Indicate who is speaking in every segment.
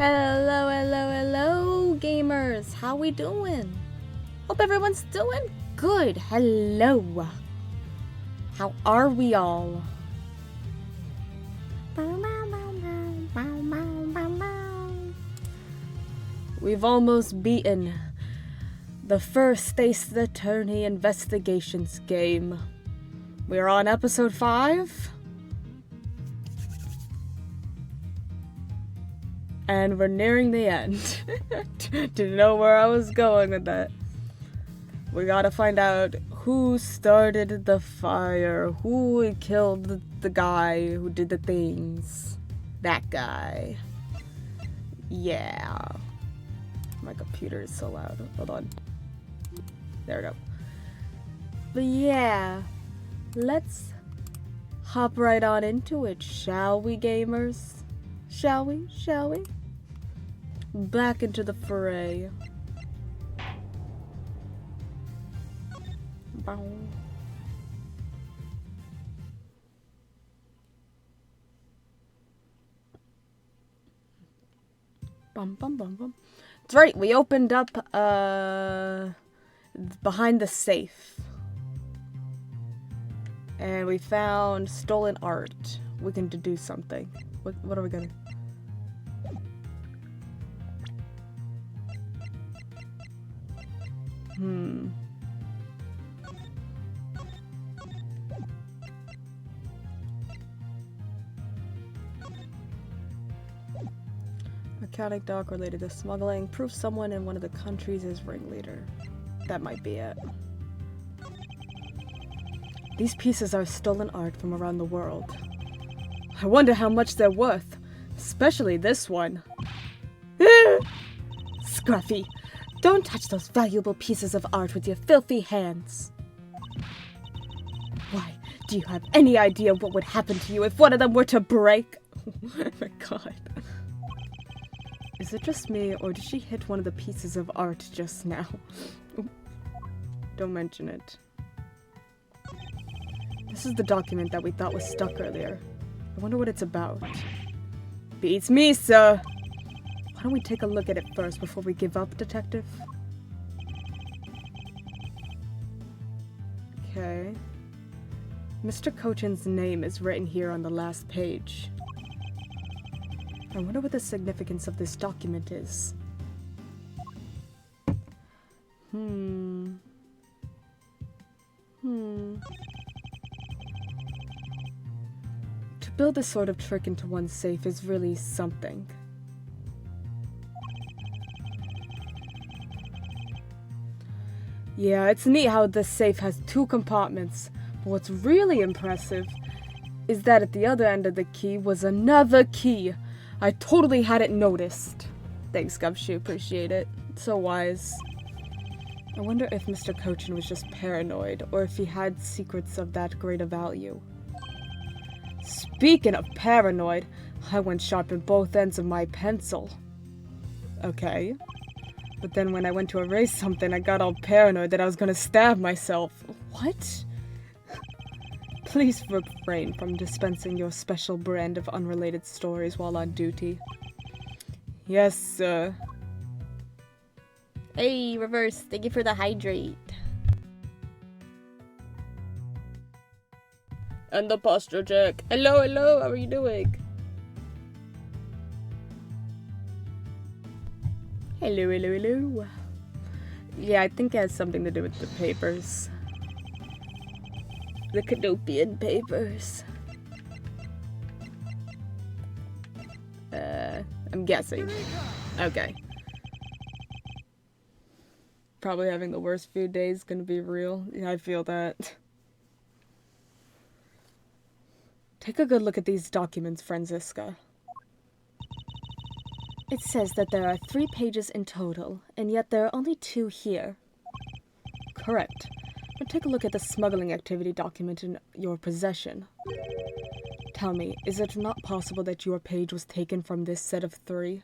Speaker 1: Hello, hello, hello, gamers. How we doing? Hope everyone's doing good. Hello. How are we all? We've almost beaten the first Ace Attorney Investigations game. We're on episode 5. And we're nearing the end. Didn't know where I was going with that. We gotta find out who started the fire, who killed the guy who did the things. That guy. Yeah. My computer is so loud. Hold on. There we go. But yeah, let's hop right on into it, shall we, gamers? Shall we? Shall we? Back into the fray. Bow. Bum bum bum bum. That's right, we opened up behind the safe. And we found stolen art. We can do something. What are we gonna? Mechanic dock related to smuggling. Proof someone in one of the countries is ringleader. That might be it. These pieces are stolen art from around the world. I wonder how much they're worth. Especially this one. Scruffy, don't touch those valuable pieces of art with your filthy hands. Why, do you have any idea what would happen to you if one of them were to break? Oh my god. Is it just me, or did she hit one of the pieces of art just now? Don't mention it. This is the document that we thought was stuck earlier. I wonder what it's about. Beats me, sir! Why don't we take a look at it first before we give up, detective? Okay. Mr. Cochin's name is written here on the last page. I wonder what the significance of this document is. To build this sort of trick into one's safe is really something. Yeah, it's neat how this safe has 2 compartments, but what's really impressive is that at the other end of the key was another key. I totally hadn't noticed. Thanks, Gumshoe, appreciate it. It's so wise. I wonder if Mr. Cochin was just paranoid, or if he had secrets of that great a value. Speaking of paranoid, I went sharp in both ends of my pencil. Okay. But then when I went to erase something, I got all paranoid that I was gonna stab myself. What? Please refrain from dispensing your special brand of unrelated stories while on duty. Yes, sir. Hey, Reverse, thank you for the hydrate. And the posture check. Hello, hello, how are you doing? Hello, hello, hello. Yeah, I think it has something to do with the papers. The Canopian papers. I'm guessing. Okay. Probably having the worst few days, gonna be real. Yeah, I feel that. Take a good look at these documents, Franziska. It says that there are 3 pages in total, and yet there are only 2 here. Correct. But take a look at the smuggling activity document in your possession. Tell me, is it not possible that your page was taken from this set of 3?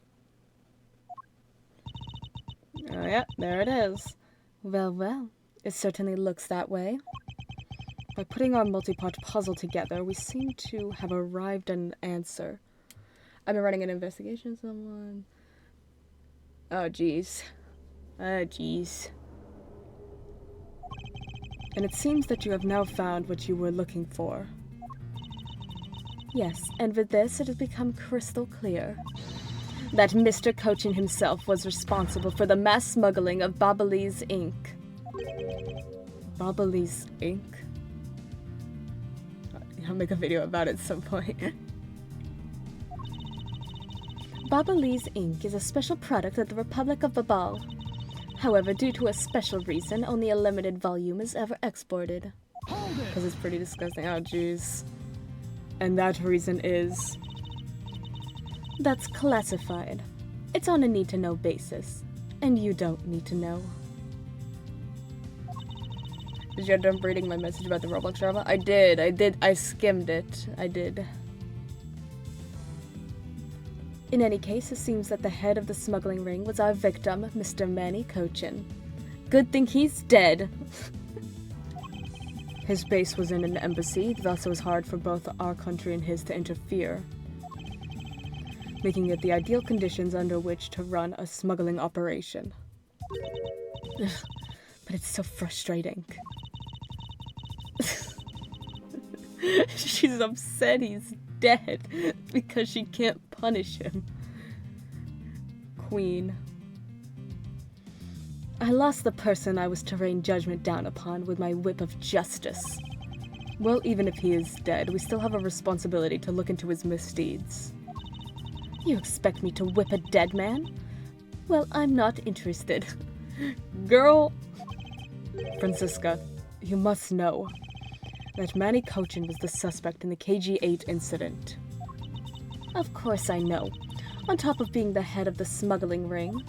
Speaker 1: Oh yeah, there it is. Well, well, it certainly looks that way. By putting our multi-part puzzle together, we seem to have arrived at an answer. I've been running an investigation, someone. Oh, jeez. Ah, jeez. And it seems that you have now found what you were looking for. Yes, and with this it has become crystal clear that Mr. Cochin himself was responsible for the mass smuggling of Babalese ink. Babalese ink? I'll make a video about it at some point. Babalese ink is a special product of the Republic of Babal. However, due to a special reason, only a limited volume is ever exported. Because it's pretty disgusting. Oh, jeez. And that reason is... That's classified. It's on a need-to-know basis. And you don't need to know. Did you end up reading my message about the Roblox drama? I did. I skimmed it. I did. In any case, it seems that the head of the smuggling ring was our victim, Mr. Manny Cochin. Good thing he's dead. His base was in an embassy, thus it was hard for both our country and his to interfere, making it the ideal conditions under which to run a smuggling operation. But it's so frustrating. She's upset he's dead because she can't punish him. Queen. I lost the person I was to rain judgment down upon with my whip of justice. Well, even if he is dead, we still have a responsibility to look into his misdeeds. You expect me to whip a dead man? Well, I'm not interested. Girl! Francisca, you must know that Manny Cochin was the suspect in the KG-8 incident. Of course I know. On top of being the head of the smuggling ring,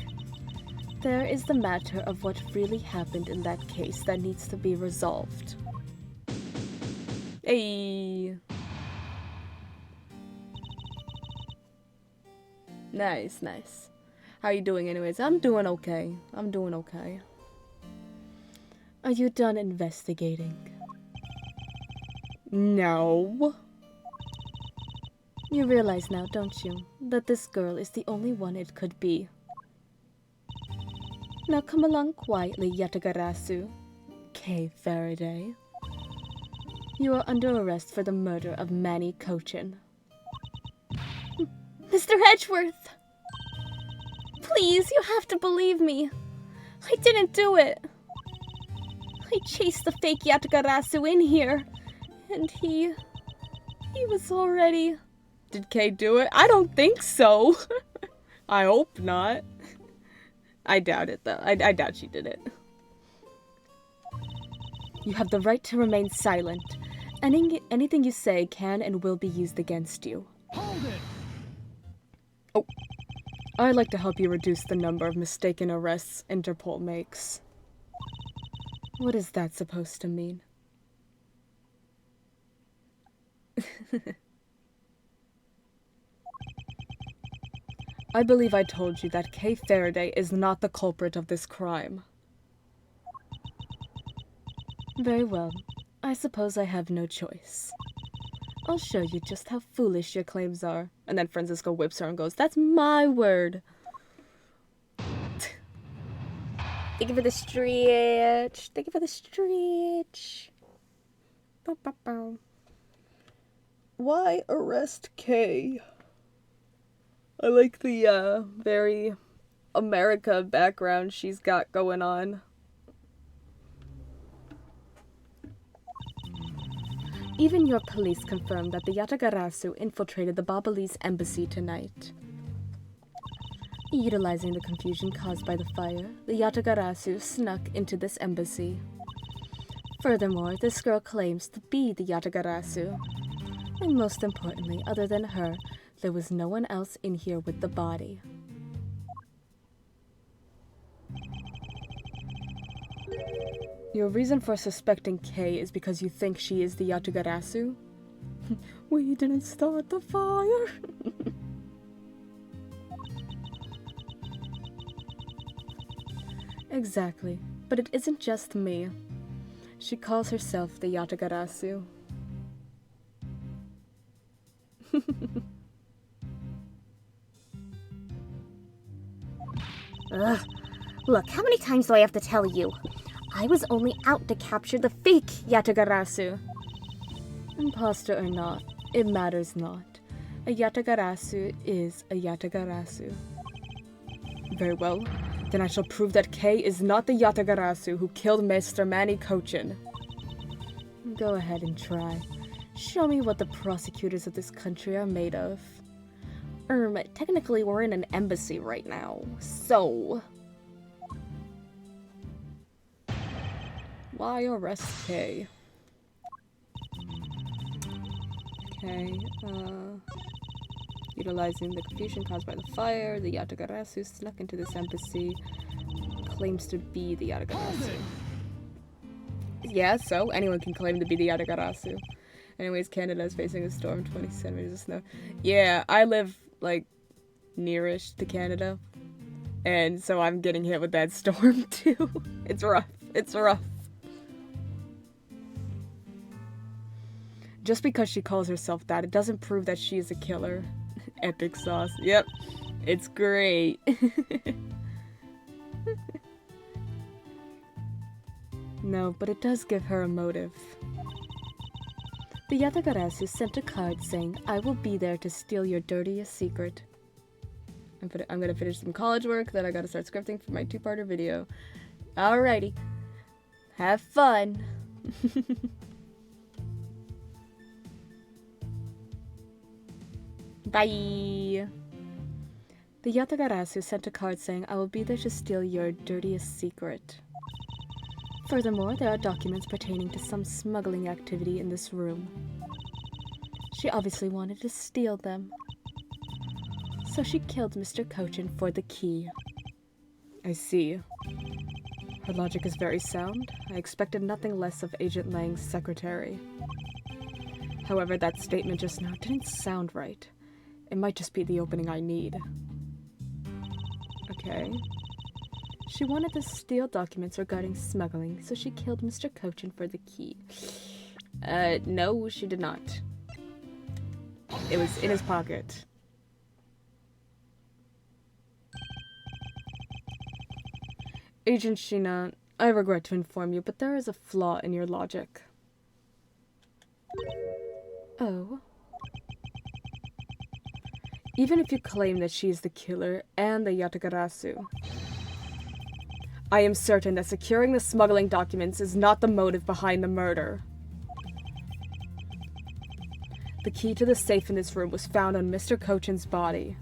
Speaker 1: there is the matter of what really happened in that case that needs to be resolved. Hey! Nice, nice. How are you doing anyways? I'm doing okay. I'm doing okay. Are you done investigating? No. You realize now, don't you, that this girl is the only one it could be. Now come along quietly, Yatagarasu. Kay Faraday. You are under arrest for the murder of Manny Cochin. Mr. Edgeworth! Please, you have to believe me. I didn't do it. I chased the fake Yatagarasu in here, and he was already... Did Kay do it? I don't think so. I hope not. I doubt it, though. I doubt she did it. You have the right to remain silent. Anything you say can and will be used against you. Hold it! Oh. I'd like to help you reduce the number of mistaken arrests Interpol makes. What is that supposed to mean? I believe I told you that Kay Faraday is not the culprit of this crime. Very well. I suppose I have no choice. I'll show you just how foolish your claims are. And then Francisco whips her and goes, "That's my word." Thank you for the stretch. Thank you for the stretch. Bow, bow, bow. Why arrest Kay? I like the very America background she's got going on. Even your police confirmed that the Yatagarasu infiltrated the Babalese embassy tonight. Utilizing the confusion caused by the fire, the Yatagarasu snuck into this embassy. Furthermore, this girl claims to be the Yatagarasu. And most importantly, other than her, there was no one else in here with the body. Your reason for suspecting Kay is because you think she is the Yatagarasu? We didn't start the fire. Exactly, but it isn't just me. She calls herself the Yatagarasu.
Speaker 2: Ugh. Look, how many times do I have to tell you? I was only out to capture the fake Yatagarasu.
Speaker 1: Imposter or not, it matters not. A Yatagarasu is a Yatagarasu. Very well, then I shall prove that Kei is not the Yatagarasu who killed Mr. Manny Cochin. Go ahead and try. Show me what the prosecutors of this country are made of.
Speaker 2: Technically we're in an embassy right now, so...
Speaker 1: Why arrest Kei? Okay, utilizing the confusion caused by the fire, the Yatagarasu snuck into this embassy, claims to be the Yatagarasu. Yeah, so anyone can claim to be the Yatagarasu. Anyways, Canada is facing a storm, 20 centimeters of snow. Yeah, I live, like, nearish to Canada, and so I'm getting hit with that storm, too. It's rough. It's rough. Just because she calls herself that, it doesn't prove that she is a killer. Epic sauce. Yep. It's great. No, but it does give her a motive. The Yatagarasu sent a card saying, "I will be there to steal your dirtiest secret." I'm gonna finish some college work, then I gotta start scripting for my 2-parter video. Alrighty. Have fun! Bye! The Yatagarasu sent a card saying, "I will be there to steal your dirtiest secret." Furthermore, there are documents pertaining to some smuggling activity in this room. She obviously wanted to steal them. So she killed Mr. Cochin for the key. I see. Her logic is very sound. I expected nothing less of Agent Lang's secretary. However, that statement just now didn't sound right. It might just be the opening I need. Okay. She wanted to steal documents regarding smuggling, so she killed Mr. Cochin for the key. No, she did not. It was in his pocket. Agent Sheena, I regret to inform you, but there is a flaw in your logic. Oh? Even if you claim that she is the killer and the Yatagarasu, I am certain that securing the smuggling documents is not the motive behind the murder. The key to the safe in this room was found on Mr. Cochin's body.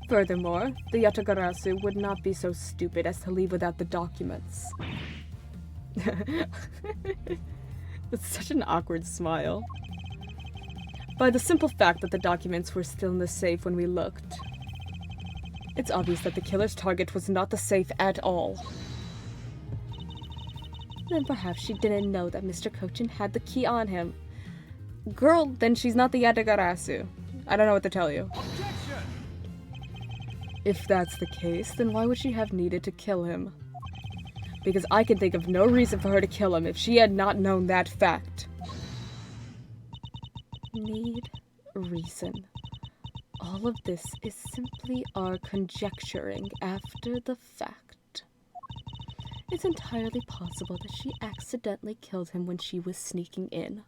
Speaker 1: Furthermore, the Yatagarasu would not be so stupid as to leave without the documents. That's such an awkward smile. By the simple fact that the documents were still in the safe when we looked, it's obvious that the killer's target was not the safe at all. Then perhaps she didn't know that Mr. Cochin had the key on him. Girl, then she's not the Yatagarasu. I don't know what to tell you.
Speaker 3: Objection!
Speaker 1: If that's the case, then why would she have needed to kill him? Because I can think of no reason for her to kill him if she had not known that fact. Need reason. All of this is simply our conjecturing after the fact. It's entirely possible that she accidentally killed him when she was sneaking in.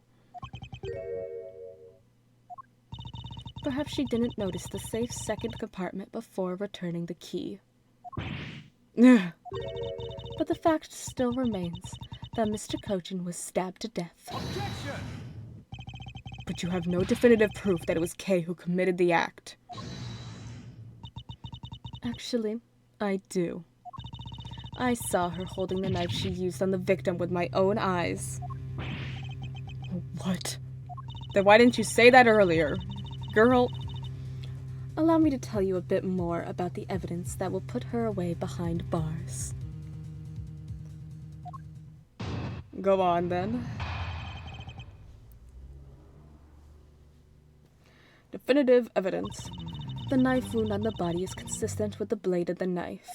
Speaker 1: Perhaps she didn't notice the safe second compartment before returning the key. But the fact still remains that Mr. Cochin was stabbed to death.
Speaker 3: Objection!
Speaker 1: But you have no definitive proof that it was Kei who committed the act. Actually, I do. I saw her holding the knife she used on the victim with my own eyes. What? Then why didn't you say that earlier? Girl. Allow me to tell you a bit more about the evidence that will put her away behind bars. Go on, then. Definitive evidence. The knife wound on the body is consistent with the blade of the knife.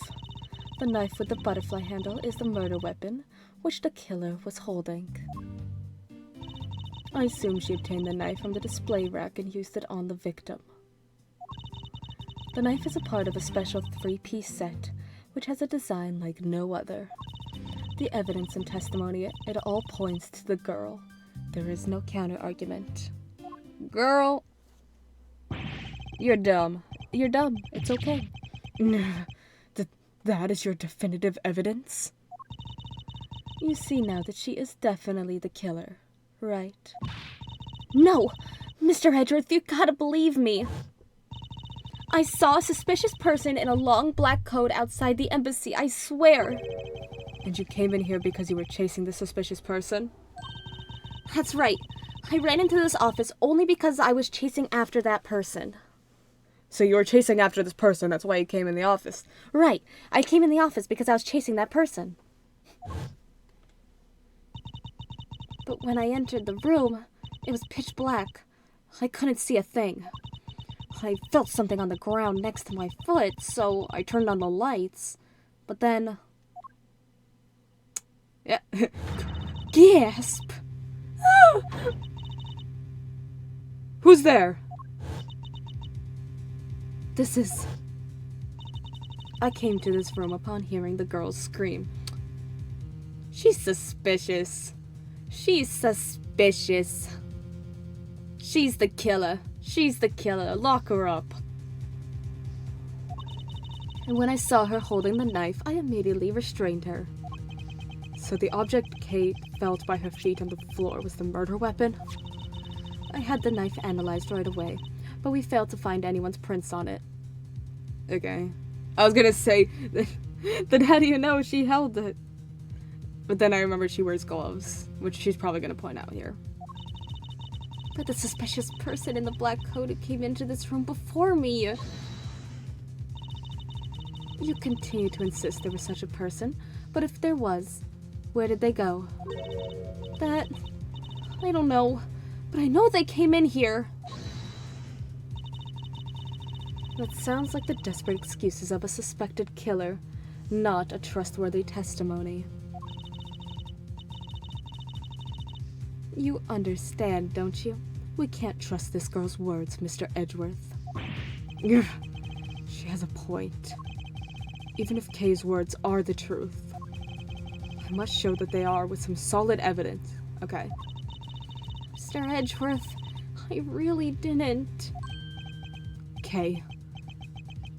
Speaker 1: The knife with the butterfly handle is the murder weapon, which the killer was holding. I assume she obtained the knife from the display rack and used it on the victim. The knife is a part of a special 3-piece set which has a design like no other. The evidence and testimony, it all points to the girl. There is no counter-argument. Girl, you're dumb. You're dumb. It's okay. That is your definitive evidence? You see now that she is definitely the killer, right?
Speaker 2: No! Mr. Edgeworth, you gotta believe me. I saw a suspicious person in a long black coat outside the embassy, I swear.
Speaker 1: And you came in here because you were chasing the suspicious person?
Speaker 2: That's right. I ran into this office only because I was chasing after that person.
Speaker 1: So you were chasing after this person, that's why you came in the office?
Speaker 2: Right. I came in the office because I was chasing that person. But when I entered the room, it was pitch black. I couldn't see a thing. I felt something on the ground next to my foot, so I turned on the lights. But then...
Speaker 1: Yeah.
Speaker 2: Gasp!
Speaker 1: Who's there? I came to this room upon hearing the girl's scream. She's suspicious. She's suspicious. She's the killer. She's the killer. Lock her up. And when I saw her holding the knife, I immediately restrained her. So the object Kate felt by her feet on the floor was the murder weapon? I had the knife analyzed right away, but we failed to find anyone's prints on it. Okay. I was gonna say, then how do you know she held it? But then I remembered she wears gloves, which she's probably gonna point out here.
Speaker 2: But the suspicious person in the black coat who came into this room before me.
Speaker 1: You continue to insist there was such a person, but if there was, where did they go?
Speaker 2: That... I don't know. But I know they came in here.
Speaker 1: That sounds like the desperate excuses of a suspected killer, not a trustworthy testimony. You understand, don't you? We can't trust this girl's words, Mr. Edgeworth. She has a point. Even if Kay's words are the truth, I must show that they are with some solid evidence. Okay.
Speaker 2: Mr. Edgeworth, I really didn't.
Speaker 1: Kay,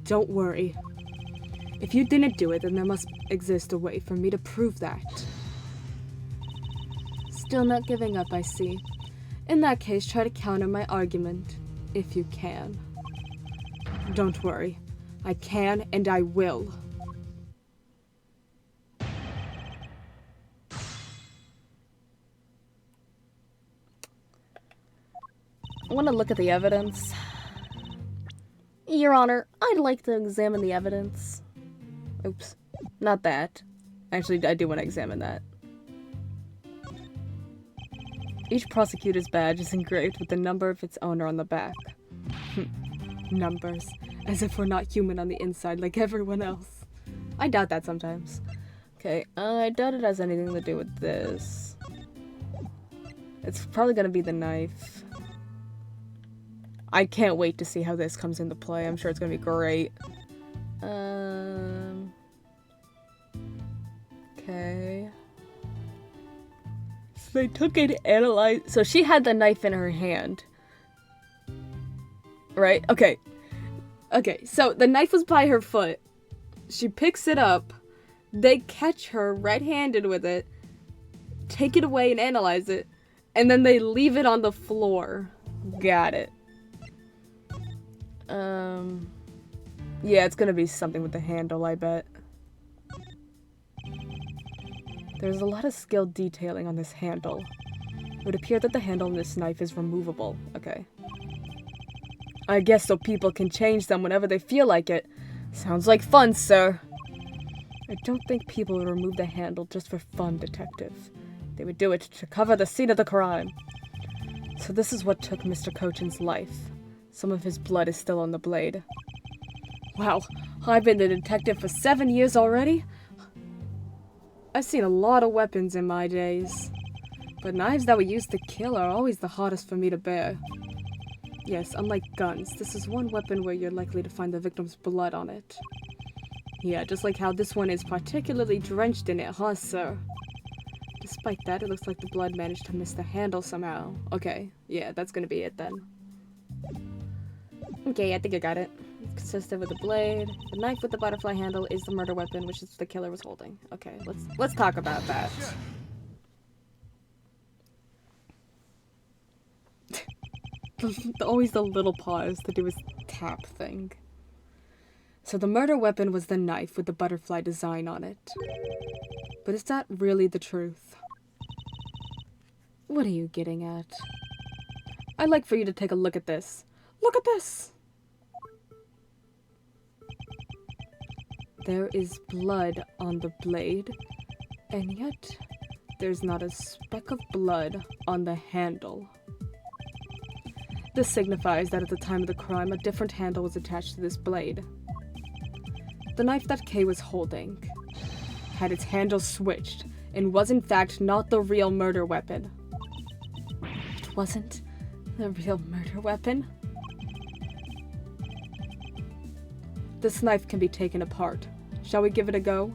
Speaker 1: don't worry. If you didn't do it, then there must exist a way for me to prove that. Still not giving up, I see. In that case, try to counter my argument, if you can. Don't worry. I can and I will. I want to look at the evidence.
Speaker 2: Your Honor, I'd like to examine the evidence.
Speaker 1: Oops. Not that. Actually, I do want to examine that. Each prosecutor's badge is engraved with the number of its owner on the back. Numbers. As if we're not human on the inside like everyone else. I doubt that sometimes. Okay, I doubt it has anything to do with this. It's probably gonna be the knife. I can't wait to see how this comes into play. I'm sure it's gonna be great. Okay. So they took it to analyze. So she had the knife in her hand. Right? Okay. Okay, so the knife was by her foot. She picks it up. They catch her red-handed with it. Take it away and analyze it. And then they leave it on the floor. Got it. Yeah, it's gonna be something with the handle, I bet. There's a lot of skilled detailing on this handle. It would appear that the handle on this knife is removable. Okay. I guess so people can change them whenever they feel like it. Sounds like fun, sir. I don't think people would remove the handle just for fun, detective. They would do it to cover the scene of the crime. So this is what took Mr. Cochin's life. Some of his blood is still on the blade. Wow, I've been a detective for 7 years already? I've seen a lot of weapons in my days. But knives that were used to kill are always the hardest for me to bear. Yes, unlike guns, this is one weapon where you're likely to find the victim's blood on it. Yeah, just like how this one is particularly drenched in it, huh, sir? Despite that, it looks like the blood managed to miss the handle somehow. Okay, yeah, that's gonna be it then. Okay, I think I got it. It's consistent with the blade. The knife with the butterfly handle is the murder weapon, which is the killer was holding. Okay, let's talk about that. Always the little pause to do his tap thing. So the murder weapon was the knife with the butterfly design on it. But is that really the truth? What are you getting at? I'd like for you to take a look at this. Look at this! There is blood on the blade, and yet there's not a speck of blood on the handle. This signifies that at the time of the crime, a different handle was attached to this blade. The knife that Kay was holding had its handle switched and was in fact not the real murder weapon. It wasn't the real murder weapon? This knife can be taken apart. Shall we give it a go?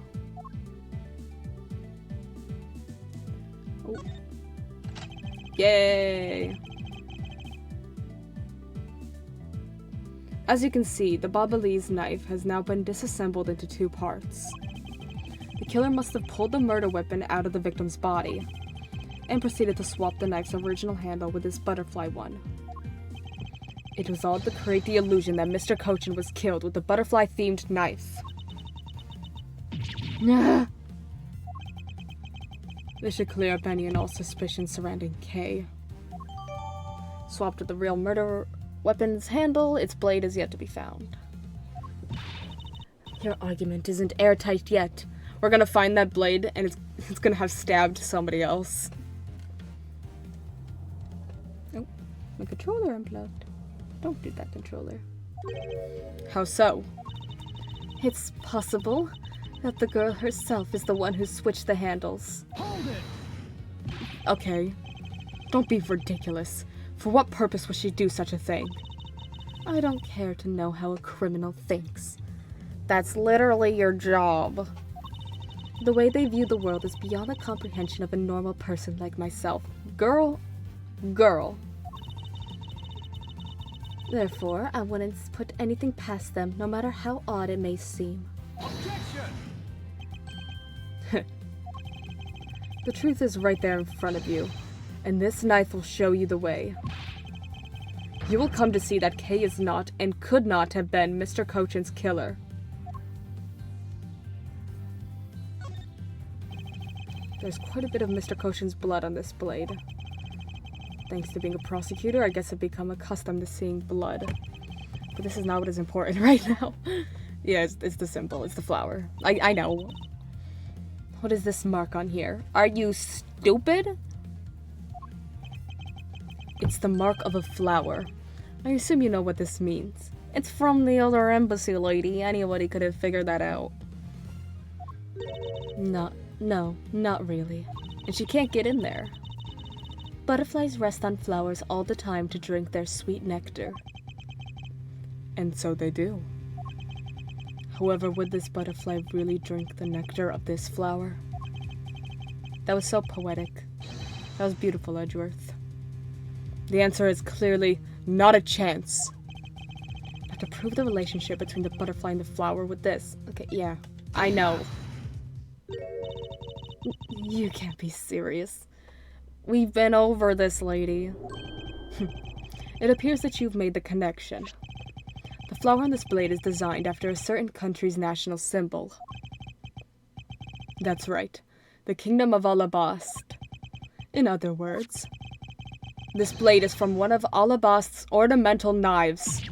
Speaker 1: Oh. Yay! As you can see, the Babalese knife has now been disassembled into two parts. The killer must have pulled the murder weapon out of the victim's body and proceeded to swap the knife's original handle with this butterfly one. It was all to create the illusion that Mr. Cochin was killed with the butterfly-themed knife. This should clear up any and all suspicions surrounding Kay. Swapped with the real murder weapon's handle, its blade is yet to be found. Your argument isn't airtight yet. We're gonna find that blade, and it's gonna have stabbed somebody else. Oh, my controller unplugged. Don't do that, controller. How so? It's possible that the girl herself is the one who switched the handles.
Speaker 3: Hold it!
Speaker 1: Okay. Don't be ridiculous. For what purpose would she do such a thing? I don't care to know how a criminal thinks. That's literally your job. The way they view the world is beyond the comprehension of a normal person like myself. Girl. Therefore, I wouldn't put anything past them, no matter how odd it may seem.
Speaker 3: Objection!
Speaker 1: The truth is right there in front of you, and this knife will show you the way. You will come to see that Kay is not and could not have been Mr. Cochin's killer. There's quite a bit of Mr. Cochin's blood on this blade. Thanks to being a prosecutor, I guess I've become accustomed to seeing blood. But this is not what is important right now. Yeah, it's the symbol. It's the flower. I know. What is this mark on here? Are you stupid? It's the mark of a flower. I assume you know what this means. It's from the other embassy, lady. Anybody could have figured that out. No, not really. And she can't get in there. Butterflies rest on flowers all the time to drink their sweet nectar. And so they do. However, would this butterfly really drink the nectar of this flower? That was so poetic. That was beautiful, Edgeworth. The answer is clearly not a chance. I have to prove the relationship between the butterfly and the flower with this. Okay, yeah, I know. You can't be serious. We've been over this, lady. It appears that you've made the connection. The flower on this blade is designed after a certain country's national symbol. That's right, the Kingdom of Alabast. In other words, this blade is from one of Alabast's ornamental knives.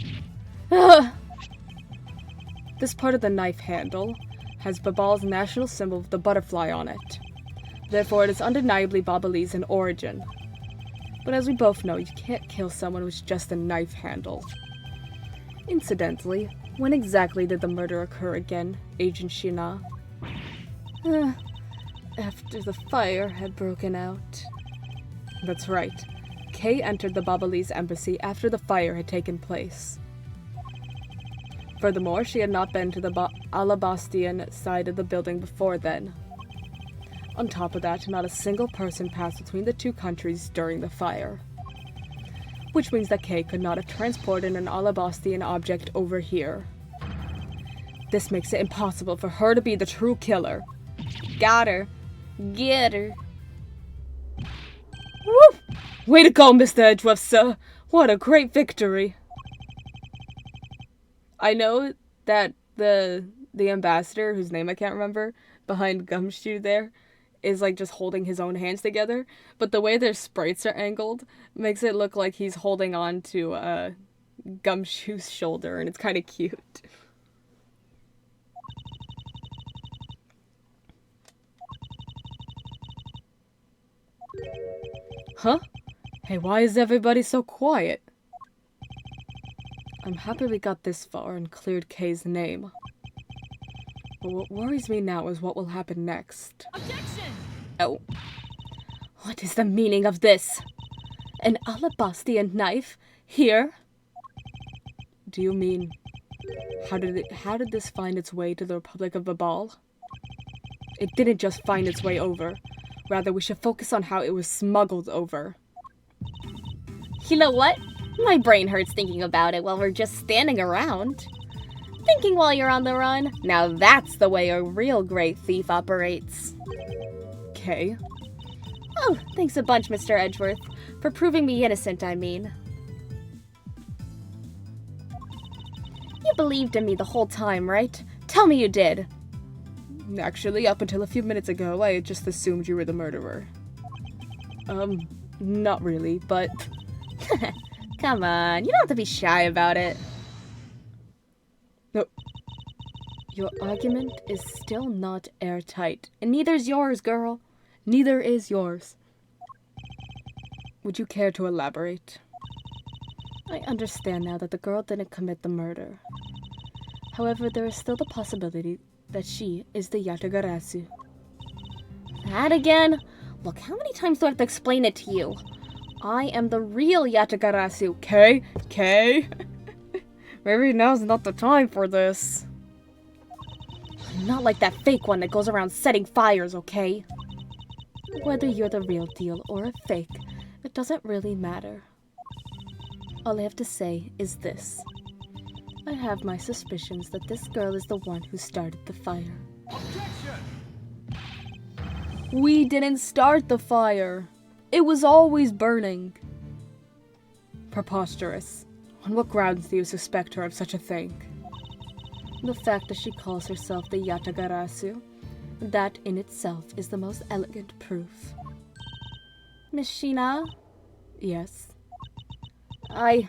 Speaker 1: This part of the knife handle has Babal's national symbol of the butterfly on it. Therefore, it is undeniably Babalese in origin. But as we both know, you can't kill someone with just a knife handle. Incidentally, when exactly did the murder occur again, Agent Shina? After the fire had broken out. That's right. Kay entered the Babalese embassy after the fire had taken place. Furthermore, she had not been to the Alabastian side of the building before then. On top of that, not a single person passed between the two countries during the fire. Which means that Kay could not have transported an Alabastian object over here. This makes it impossible for her to be the true killer.
Speaker 2: Got her. Get her.
Speaker 1: Woo! Way to go, Mr. Edgeworth, sir! What a great victory! I know that the ambassador, whose name I can't remember, behind Gumshoe there, is like just holding his own hands together, but the way their sprites are angled makes it look like he's holding on to Gumshoe's shoulder, and it's kind of cute. Huh? Hey, why is everybody so quiet? I'm happy we got this far and cleared Kay's name. But what worries me now is what will happen next.
Speaker 3: Objection!
Speaker 2: Oh. What is the meaning of this? An Alabastian knife? Here?
Speaker 1: Do you mean... How did this find its way to the Republic of Babal? It didn't just find its way over. Rather, we should focus on how it was smuggled over.
Speaker 2: You know what? My brain hurts thinking about it while we're just standing around. Thinking while you're on the run? Now that's the way a real great thief operates.
Speaker 1: Kay?
Speaker 2: Oh, thanks a bunch, Mr. Edgeworth. For proving me innocent, I mean. You believed in me the whole time, right? Tell me you did.
Speaker 1: Actually, up until a few minutes ago, I had just assumed you were the murderer. Not really, but...
Speaker 2: Come on, you don't have to be shy about it.
Speaker 1: No.
Speaker 2: Your argument is still not airtight, and neither's yours, girl. Neither is yours.
Speaker 1: Would you care to elaborate?
Speaker 2: I understand now that the girl didn't commit the murder. However, there is still the possibility that she is the Yatagarasu. That again? Look, how many times do I have to explain it to you? I am the real Yatagarasu.
Speaker 1: Kay? Maybe now's not the time for this.
Speaker 2: I'm not like that fake one that goes around setting fires, okay? Whether you're the real deal or a fake, it doesn't really matter. All I have to say is this. I have my suspicions that this girl is the one who started the fire.
Speaker 3: Objection!
Speaker 1: We didn't start the fire. It was always burning. Preposterous. On what grounds do you suspect her of such a thing? The fact that she calls herself the Yatagarasu, that in itself is the most elegant proof.
Speaker 2: Miss Sheena?
Speaker 1: Yes.
Speaker 2: I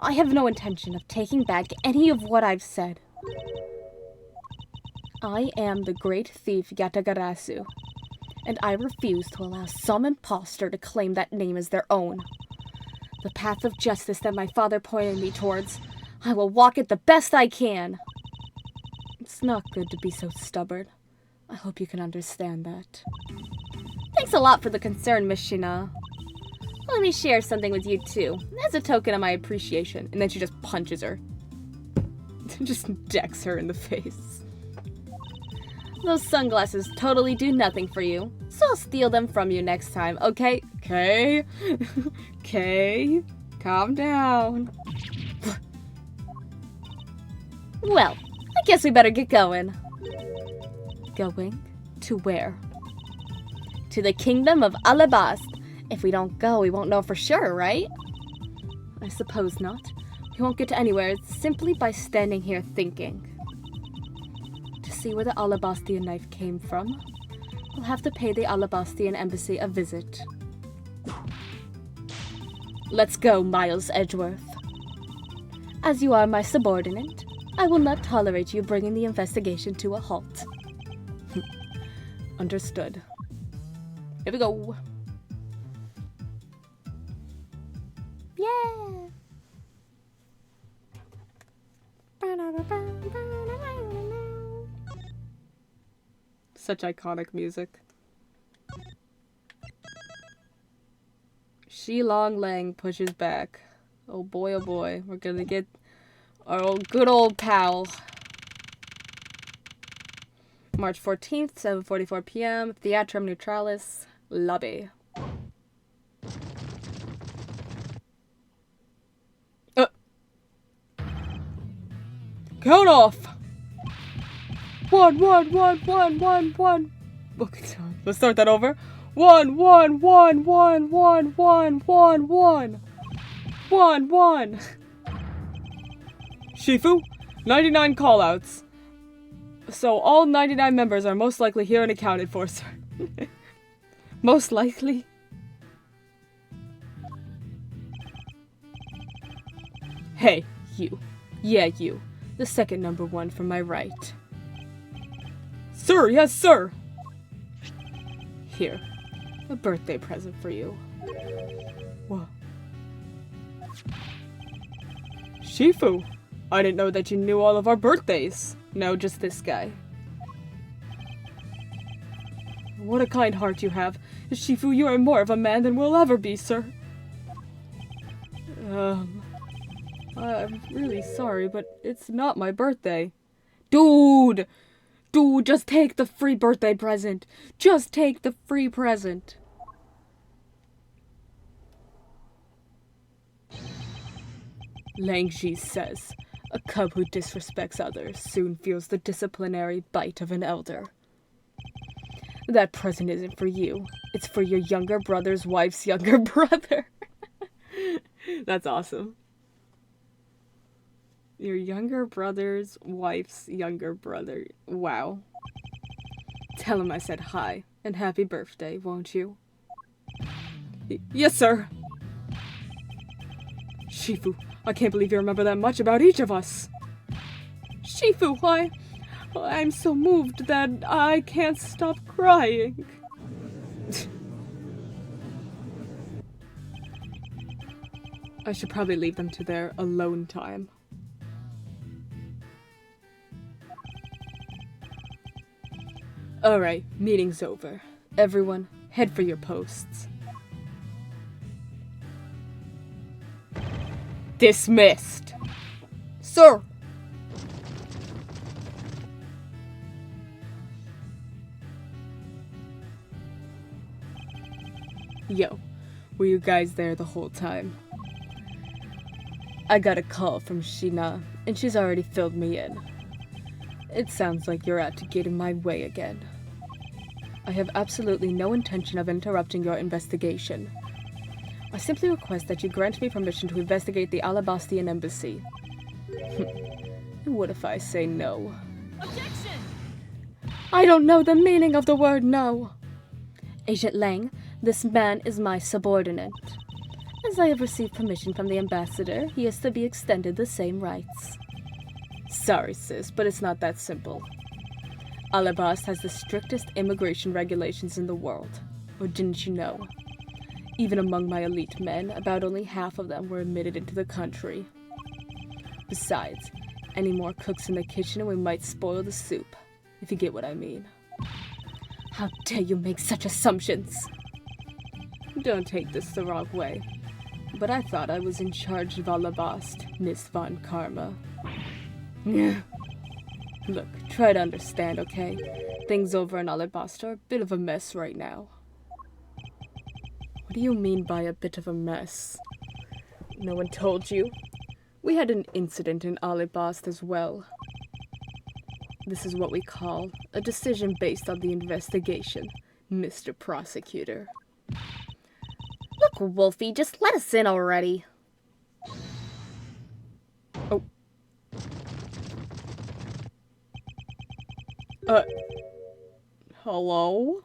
Speaker 2: have no intention of taking back any of what I've said. I am the great thief Yatagarasu, and I refuse to allow some imposter to claim that name as their own. The path of justice that my father pointed me towards, I will walk it the best I can.
Speaker 1: It's not good to be so stubborn. I hope you can understand that.
Speaker 2: Thanks a lot for the concern, Miss Sheena. Let me share something with you too, as a token of my appreciation.
Speaker 1: And then she just punches her. Just decks her in the face.
Speaker 2: Those sunglasses totally do nothing for you, so I'll steal them from you next time, okay?
Speaker 1: Kay? Kay? Calm down.
Speaker 2: Well, I guess we better get going.
Speaker 1: Going? To where?
Speaker 2: To the kingdom of Alabast. If we don't go, we won't know for sure, right?
Speaker 1: I suppose not. We won't get anywhere simply by standing here thinking. To see where the Alabastian knife came from, we'll have to pay the Alabastian embassy a visit. Let's go, Miles Edgeworth. As you are my subordinate, I will not tolerate you bringing the investigation to a halt. Understood. Here we go.
Speaker 2: Yeah!
Speaker 1: Such iconic music. Shi Long Lang pushes back. Oh boy, we're gonna get good old pal. March 14th, 7:44 p.m. Theatrum Neutralis, lobby. Count off! 1, 1, 1, 1, 1, 1. Okay, let's start that over. 1, 1, 1, 1, 1, 1, 1, 1. 1, 1. Shifu, 99 callouts. So all 99 members are most likely here and accounted for, sir. Most likely. Hey, you. Yeah, you. The second number 1 from my right. Sir, yes, sir! Here. A birthday present for you. What? Shifu, I didn't know that you knew all of our birthdays. No, just this guy. What a kind heart you have. Shifu, you are more of a man than we'll ever be, sir. I'm really sorry, but it's not my birthday. Dude! Dude, just take the free birthday present. Just take the free present. Langji says, a cub who disrespects others soon feels the disciplinary bite of an elder. That present isn't for you. It's for your younger brother's wife's younger brother. That's awesome. Your younger brother's wife's younger brother. Wow. Tell him I said hi and happy birthday, won't you? Yes, sir. Shifu, I can't believe you remember that much about each of us. Shifu, I'm so moved that I can't stop crying. I should probably leave them to their alone time. Alright, meeting's over. Everyone, head for your posts. Dismissed! Sir! Yo, were you guys there the whole time? I got a call from Shina, and she's already filled me in. It sounds like you're out to get in my way again. I have absolutely no intention of interrupting your investigation. I simply request that you grant me permission to investigate the Alabastian embassy. What if I say no?
Speaker 3: Objection!
Speaker 2: I don't know the meaning of the word no. Agent Lang, this man is my subordinate. As I have received permission from the ambassador, he is to be extended the same rights.
Speaker 1: Sorry, sis, but it's not that simple. Alabast has the strictest immigration regulations in the world. Or didn't you know? Even among my elite men, about only half of them were admitted into the country. Besides, any more cooks in the kitchen and we might spoil the soup, if you get what I mean.
Speaker 2: How dare you make such assumptions?
Speaker 1: Don't take this the wrong way, but I thought I was in charge of Alabast, Miss Von Karma. Look, try to understand, okay? Things over in Alabast are a bit of a mess right now. What do you mean by a bit of a mess? No one told you? We had an incident in Alabast as well. This is what we call a decision based on the investigation, Mr. Prosecutor.
Speaker 2: Look, Wolfie, just let us in already.
Speaker 1: Oh. Hello?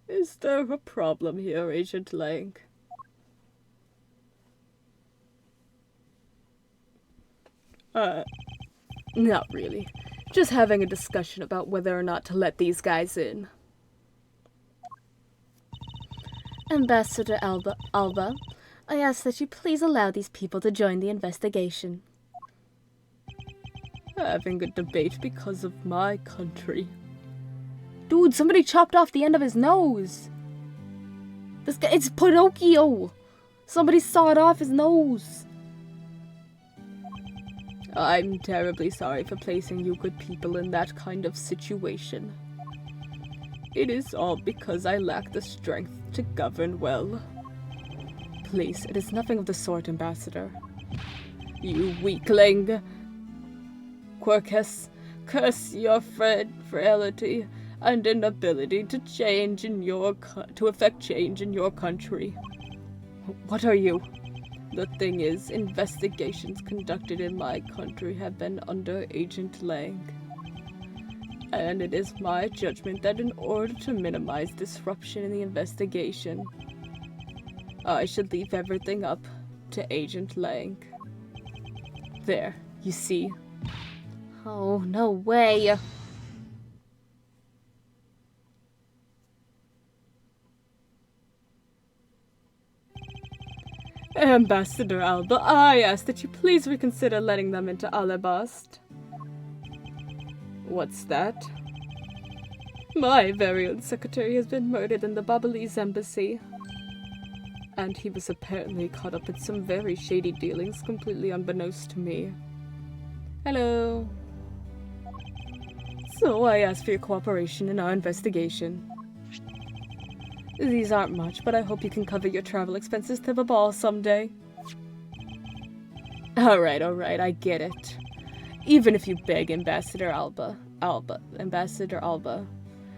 Speaker 1: Is there a problem here, Agent Lang? Not really. Just having a discussion about whether or not to let these guys in.
Speaker 2: Ambassador Alba, I ask that you please allow these people to join the investigation.
Speaker 1: Having a debate because of my country.
Speaker 2: Dude, somebody chopped off the end of his nose. This guy, it's Pinocchio.
Speaker 1: Somebody sawed off his nose. I'm terribly sorry for placing you good people in that kind of situation. It is all because I lack the strength to govern well. Please, it is nothing of the sort, Ambassador. You weakling! Quercus, curse your frailty and inability to affect change in your country. What are you? The thing is, investigations conducted in my country have been under Agent Lang. And it is my judgment that in order to minimize disruption in the investigation, I should leave everything up to Agent Lang. There, you see.
Speaker 2: Oh, no way.
Speaker 1: Ambassador Alba, I ask that you please reconsider letting them into Alabast. What's that? My very own secretary has been murdered in the Babalese embassy. And he was apparently caught up in some very shady dealings completely unbeknownst to me. Hello. So I ask for your cooperation in our investigation. These aren't much, but I hope you can cover your travel expenses to the ball someday. Alright, I get it. Even if you beg Ambassador Alba,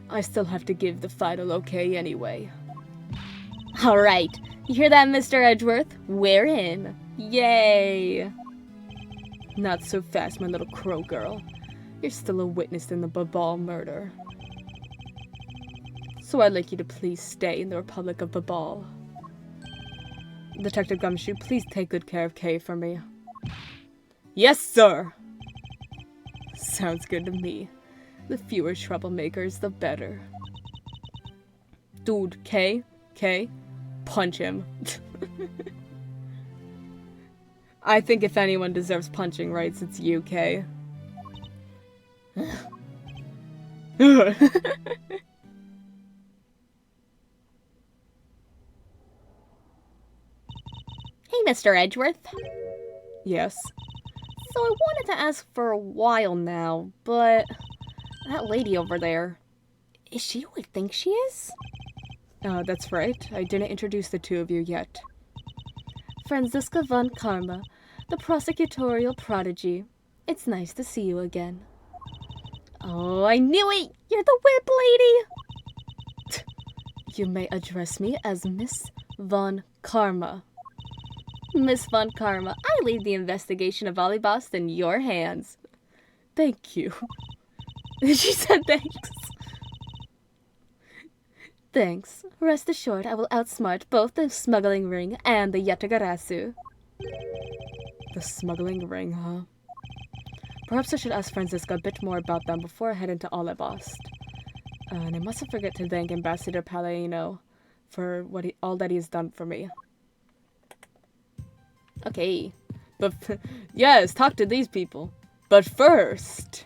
Speaker 1: I still have to give the final okay anyway.
Speaker 2: Alright, you hear that, Mr. Edgeworth? We're in.
Speaker 1: Yay! Not so fast, my little crow girl. You're still a witness in the Babal murder. So I'd like you to please stay in the Republic of Babal. Detective Gumshoe, please take good care of Kay for me. Yes, sir! Sounds good to me. The fewer troublemakers, the better. Dude, Kay, punch him. I think if anyone deserves punching rights, it's you, Kay.
Speaker 2: Hey, Mr. Edgeworth.
Speaker 1: Yes?
Speaker 2: So I wanted to ask for a while now, but that lady over there, is she who I think she is?
Speaker 1: That's right. I didn't introduce the two of you yet.
Speaker 2: Franziska von Karma, the prosecutorial prodigy. It's nice to see you again. Oh, I knew it! You're the whip lady!
Speaker 1: You may address me as Miss von Karma.
Speaker 2: Miss von Karma, I leave the investigation of Alibast in your hands.
Speaker 1: Thank you.
Speaker 2: She said thanks.
Speaker 1: Thanks.
Speaker 2: Rest assured, I will outsmart both the smuggling ring and the Yatagarasu.
Speaker 1: The smuggling ring, huh? Perhaps I should ask Franziska a bit more about them before I head into Alabast. And I mustn't forget to thank Ambassador Palladino for all that he has done for me. Okay. But, yes, talk to these people. But first...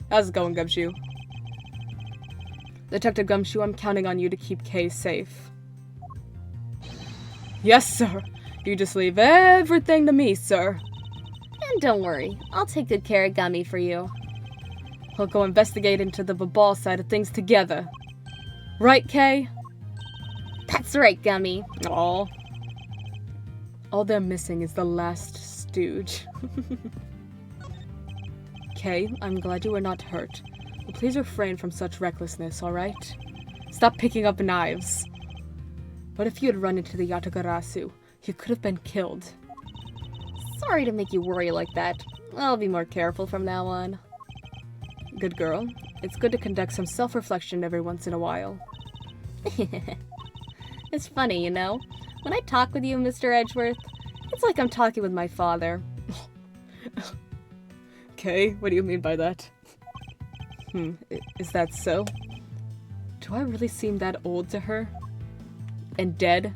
Speaker 1: How's it going, Gumshoe? Detective Gumshoe, I'm counting on you to keep Kay safe. Yes, sir. You just leave everything to me, sir.
Speaker 2: And don't worry, I'll take good care of Gummy for you.
Speaker 1: We'll go investigate into the Babal side of things together. Right, Kay?
Speaker 2: That's right, Gummy.
Speaker 1: Aw. All they're missing is the last stooge. Kay, I'm glad you were not hurt. But please refrain from such recklessness, alright? Stop picking up knives. What if you had run into the Yatagarasu? You could have been killed.
Speaker 2: Sorry to make you worry like that. I'll be more careful from now on.
Speaker 1: Good girl. It's good to conduct some self-reflection every once in a while.
Speaker 2: It's funny, you know? When I talk with you, Mr. Edgeworth, it's like I'm talking with my father.
Speaker 1: Okay, what do you mean by that? Is that so? Do I really seem that old to her? And dead?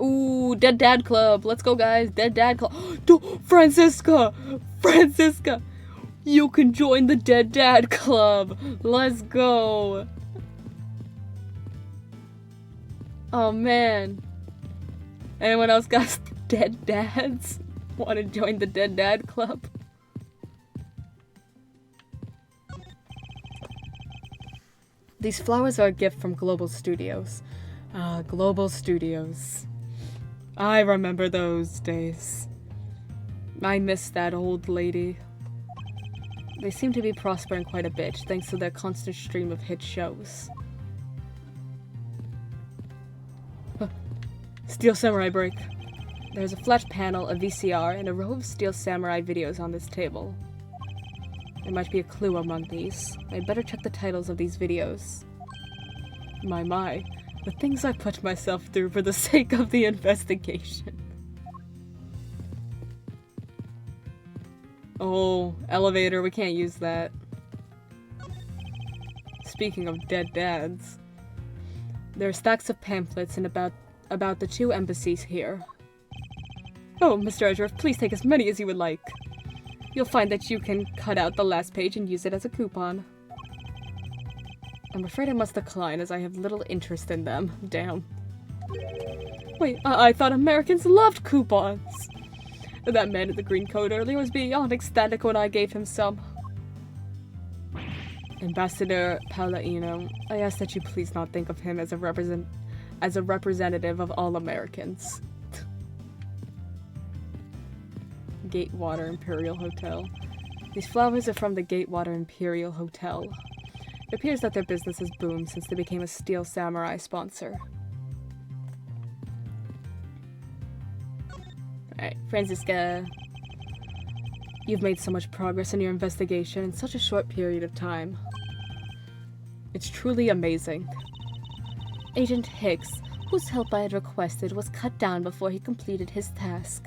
Speaker 1: Ooh, Dead Dad Club! Let's go, guys! Dead Dad Club! Franziska! Franziska! You can join the Dead Dad Club! Let's go! Oh, man. Anyone else got dead dads? Want to join the Dead Dad Club? These flowers are a gift from Global Studios. Ah, Global Studios. I remember those days. I miss that old lady. They seem to be prospering quite a bit, thanks to their constant stream of hit shows. Huh. Steel Samurai break. There's a flat panel, a VCR, and a row of Steel Samurai videos on this table. There might be a clue among these. I'd better check the titles of these videos. My, the things I put myself through for the sake of the investigation. Oh, elevator, we can't use that. Speaking of dead dads, there are stacks of pamphlets and about the 2 embassies here. Oh, Mr. Edgeworth, please take as many as you would like. You'll find that you can cut out the last page and use it as a coupon. I'm afraid I must decline, as I have little interest in them. Damn. Wait, I thought Americans loved coupons! That man in the green coat earlier was beyond ecstatic when I gave him some. Ambassador Palladino, I ask that you please not think of him as a representative of all Americans. Gatewater Imperial Hotel. These flowers are from the Gatewater Imperial Hotel. It appears that their business has boomed since they became a Steel Samurai sponsor. Alright, Franziska. You've made so much progress in your investigation in such a short period of time. It's truly amazing. Agent Hicks, whose help I had requested, was cut down before he completed his task.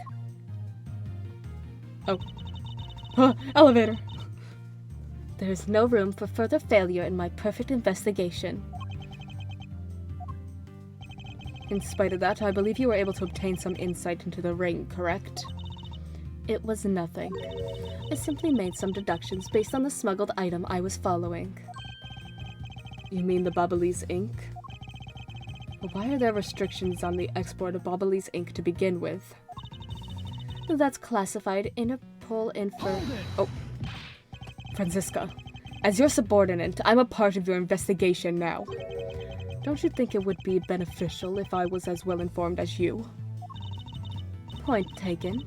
Speaker 1: Oh. Huh, elevator! There is no room for further failure in my perfect investigation. In spite of that, I believe you were able to obtain some insight into the ring, correct? It was nothing. I simply made some deductions based on the smuggled item I was following. You mean the Babalese ink? But why are there restrictions on the export of Babalese ink to begin with? That's classified Interpol info. Oh. Franziska, as your subordinate, I'm a part of your investigation now. Don't you think it would be beneficial if I was as well informed as you? Point taken.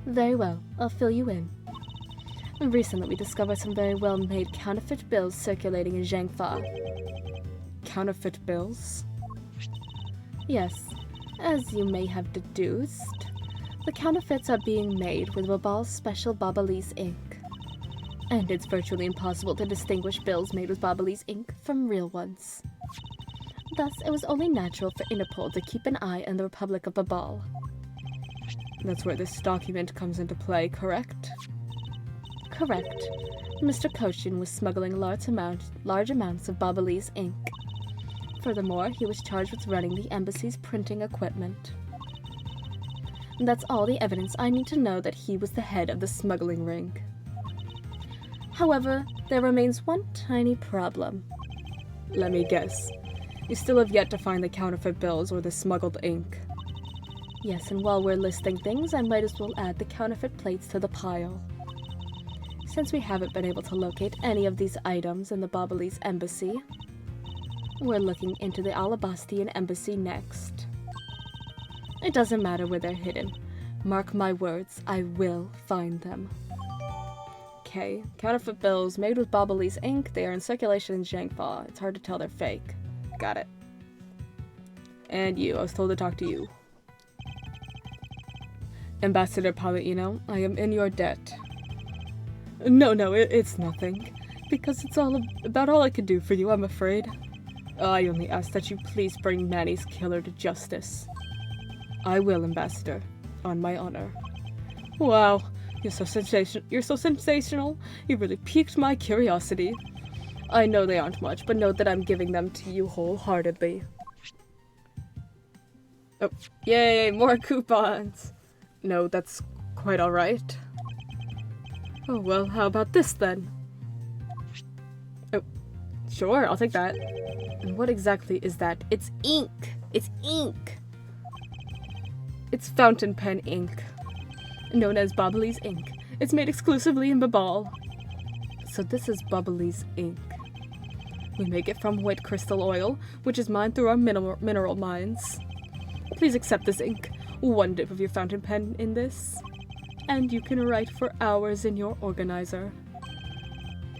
Speaker 1: Very well, I'll fill you in. Recently, we discovered some very well-made counterfeit bills circulating in Zhangfa. Counterfeit bills? Yes, as you may have deduced, the counterfeits are being made with Babal's special Babalese ink. And it's virtually impossible to distinguish bills made with Babalese ink from real ones. Thus, it was only natural for Interpol to keep an eye on the Republic of Babal. That's where this document comes into play, correct? Correct. Mr. Koshin was smuggling large amounts of Babalese ink. Furthermore, he was charged with running the embassy's printing equipment. And that's all the evidence I need to know that he was the head of the smuggling ring. However, there remains one tiny problem. Let me guess. You still have yet to find the counterfeit bills or the smuggled ink. Yes, and while we're listing things, I might as well add the counterfeit plates to the pile. Since we haven't been able to locate any of these items in the Babalese embassy, we're looking into the Alabastian embassy next. It doesn't matter where they're hidden. Mark my words, I will find them. Okay, counterfeit bills made with Babalese ink. They are in circulation in Zhangfa. It's hard to tell they're fake. Got it. And you, I was told to talk to you. Ambassador Palladino, I am in your debt. No, it's nothing. Because it's about all I could do for you, I'm afraid. I only ask that you please bring Manny's killer to justice. I will, Ambassador. On my honor. Wow, you're so sensational. You really piqued my curiosity. I know they aren't much, but note that I'm giving them to you wholeheartedly. Oh, yay, more coupons! No, that's quite alright. Oh, well, how about this then? Oh, sure, I'll take that. And what exactly is that? It's ink! It's ink! It's fountain pen ink, known as Bubbly's ink. It's made exclusively in Babal. So this is Bubbly's ink. We make it from white crystal oil, which is mined through our mineral mines. Please accept this ink. One dip of your fountain pen in this, and you can write for hours in your organizer.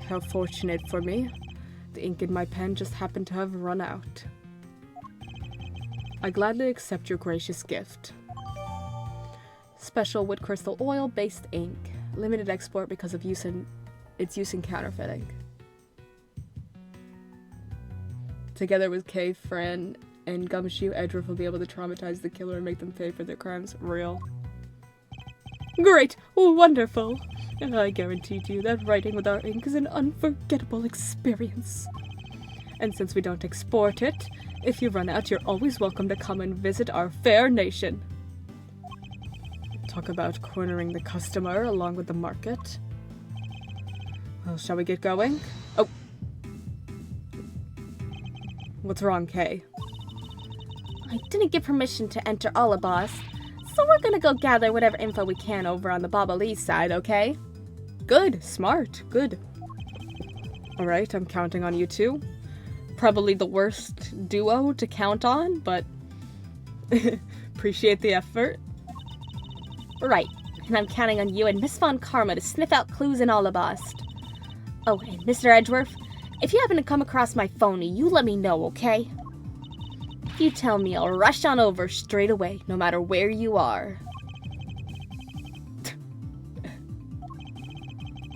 Speaker 1: How fortunate for me. The ink in my pen just happened to have run out. I gladly accept your gracious gift. Special wood crystal oil based ink. Limited export because of its use in counterfeiting. Together with Kay, Fran, and Gumshoe, Edgeworth will be able to traumatize the killer and make them pay for their crimes. Real. Great! Wonderful! I guarantee to you that writing with our ink is an unforgettable experience. And since we don't export it, if you run out, you're always welcome to come and visit our fair nation. Talk about cornering the customer along with the market. Well, shall we get going? Oh. What's wrong, Kay?
Speaker 2: I didn't get permission to enter Alabas, so we're gonna go gather whatever info we can over on the Babalee side, okay?
Speaker 1: Good. Smart. Good. Alright, I'm counting on you two. Probably the worst duo to count on, but appreciate the effort.
Speaker 2: Right, and I'm counting on you and Miss Von Karma to sniff out clues in Alabast. Oh, and Mr. Edgeworth, if you happen to come across my phony, you let me know, okay? If you tell me, I'll rush on over straight away, no matter where you are.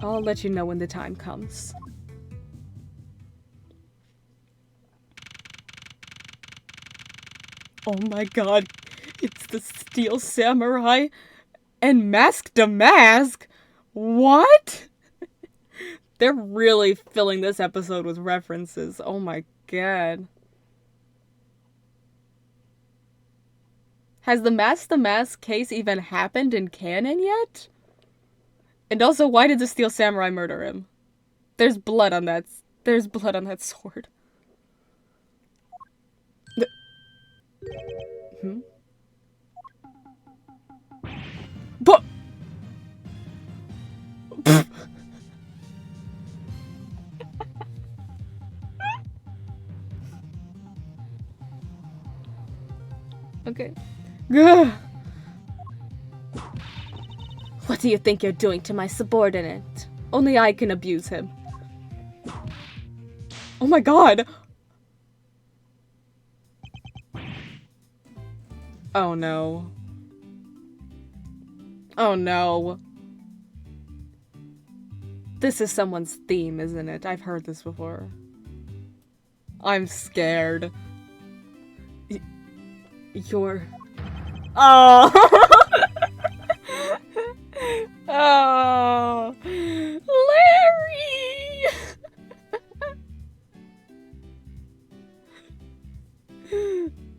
Speaker 1: I'll let you know when the time comes. Oh my god, it's the Steel Samurai and Mask Damask? What? They're really filling this episode with references. Oh my god. Has the Mask Damask case even happened in canon yet? And also, why did the Steel Samurai murder him? There's blood on that sword. But okay. Gah.
Speaker 2: What do you think you're doing to my subordinate?
Speaker 1: Only I can abuse him. Oh my god! Oh no. Oh no. This is someone's theme, isn't it? I've heard this before. I'm scared. You're... Oh! Oh! Larry!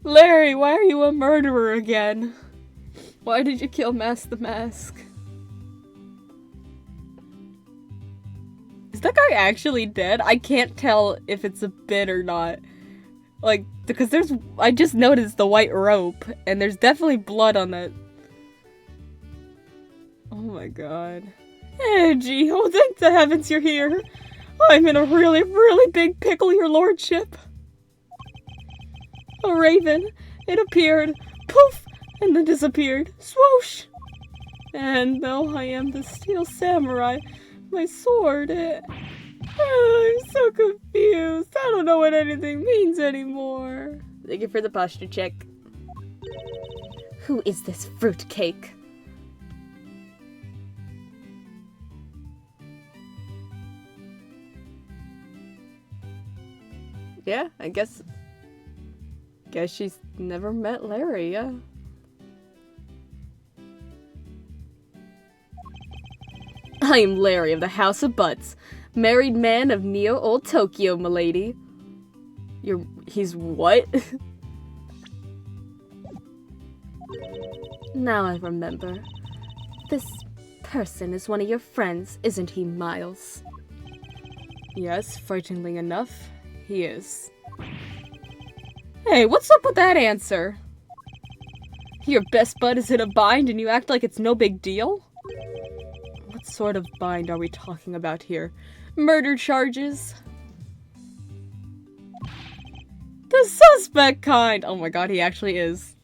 Speaker 1: Larry, why are you a murderer again? Why did you kill Mask the Mask? Is that guy actually dead? I can't tell if it's a bit or not. Like, because I just noticed the white rope, and there's definitely blood on that. Oh my god. Edgy, oh thank the heavens you're here. I'm in a really, really big pickle, your lordship. A raven. It appeared. Poof! And then disappeared. Swoosh! And though I am the Steel Samurai, my sword, I'm so confused. I don't know what anything means anymore. Thank you for the posture check.
Speaker 2: Who is this fruitcake?
Speaker 1: Yeah, I guess she's never met Larry, yeah. I am Larry of the House of Butts, married man of Neo Old Tokyo, milady. He's what?
Speaker 2: Now I remember. This person is one of your friends, isn't he, Miles?
Speaker 1: Yes, frighteningly enough, he is. Hey, what's up with that answer? Your best bud is in a bind and you act like it's no big deal? What sort of bind are we talking about here? Murder charges? The suspect kind! Oh my god, he actually is.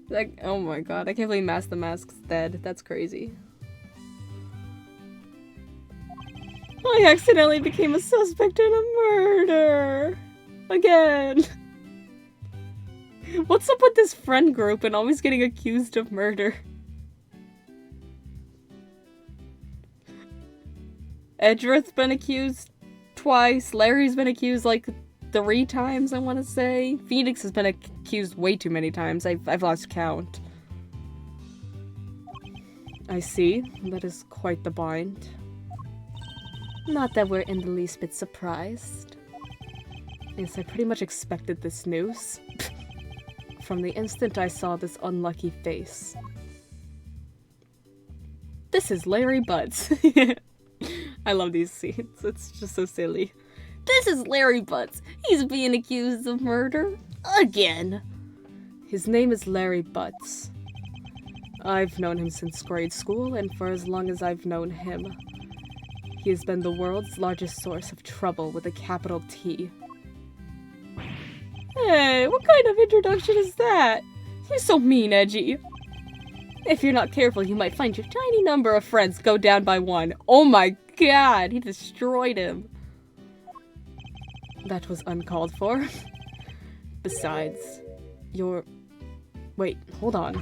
Speaker 1: Like, oh my god, I can't believe Mask the Mask's dead. That's crazy. I accidentally became a suspect in a murder! Again! What's up with this friend group and always getting accused of murder? Edgeworth's been accused twice. Larry's been accused like 3 times, I want to say. Phoenix has been accused way too many times. I've lost count. I see. That is quite the bind. Not that we're in the least bit surprised. Yes, I pretty much expected this news. From the instant I saw this unlucky face. This is Larry Butts. I love these scenes. It's just so silly. This is Larry Butts. He's being accused of murder. Again. His name is Larry Butts. I've known him since grade school, and for as long as I've known him, he has been the world's largest source of trouble with a capital T. Hey, what kind of introduction is that? You're so mean, Edgy. If you're not careful, you might find your tiny number of friends go down by 1. Oh my god, he destroyed him. That was uncalled for. Besides, wait, hold on.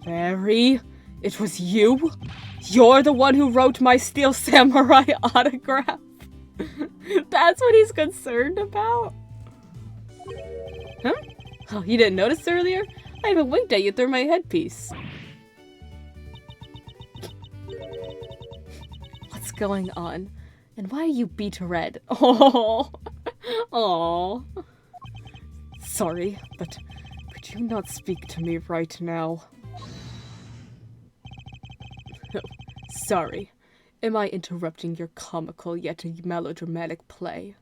Speaker 1: Larry, it was you? You're the one who wrote my Steel Samurai autograph? That's what he's concerned about? Huh? Oh, you didn't notice earlier? I haven't winked at you through my headpiece. What's going on? And why are you beet red? Oh, oh. Sorry, but could you not speak to me right now? Oh, sorry. Am I interrupting your comical yet melodramatic play?